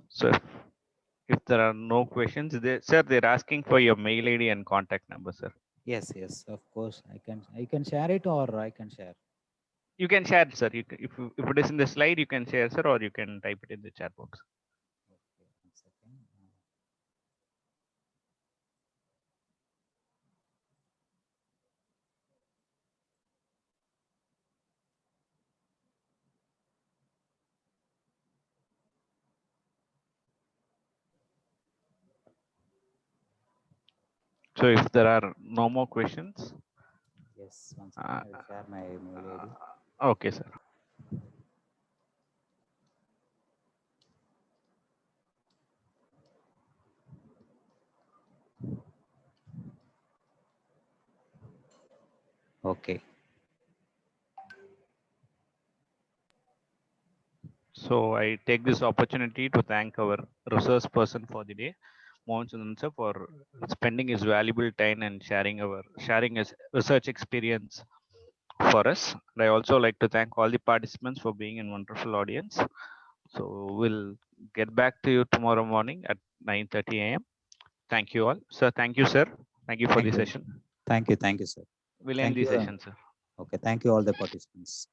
So if there are no questions, sir, they're asking for your mail ID and contact number, sir. Yes, of course. I can share it, or I can share. You can share, sir. If it is in the slide, you can share, sir, or you can type it in the chat box. Okay, 1 second. So if there are no more questions, Yes, 1 second. I'll share my mail ID. Okay, sir. Okay. So I take this opportunity to thank our resource person for the day, Mohan Sundaram sir, for spending his valuable time and sharing his research experience for us. And I also like to thank all the participants for being in wonderful audience. So we'll get back to you tomorrow morning at 9:30 a.m. Thank you all. Sir, thank you, sir. Thank you for Thank the you. session. Thank you, sir. We'll end Thank the you. session, sir. Okay, thank you all the participants.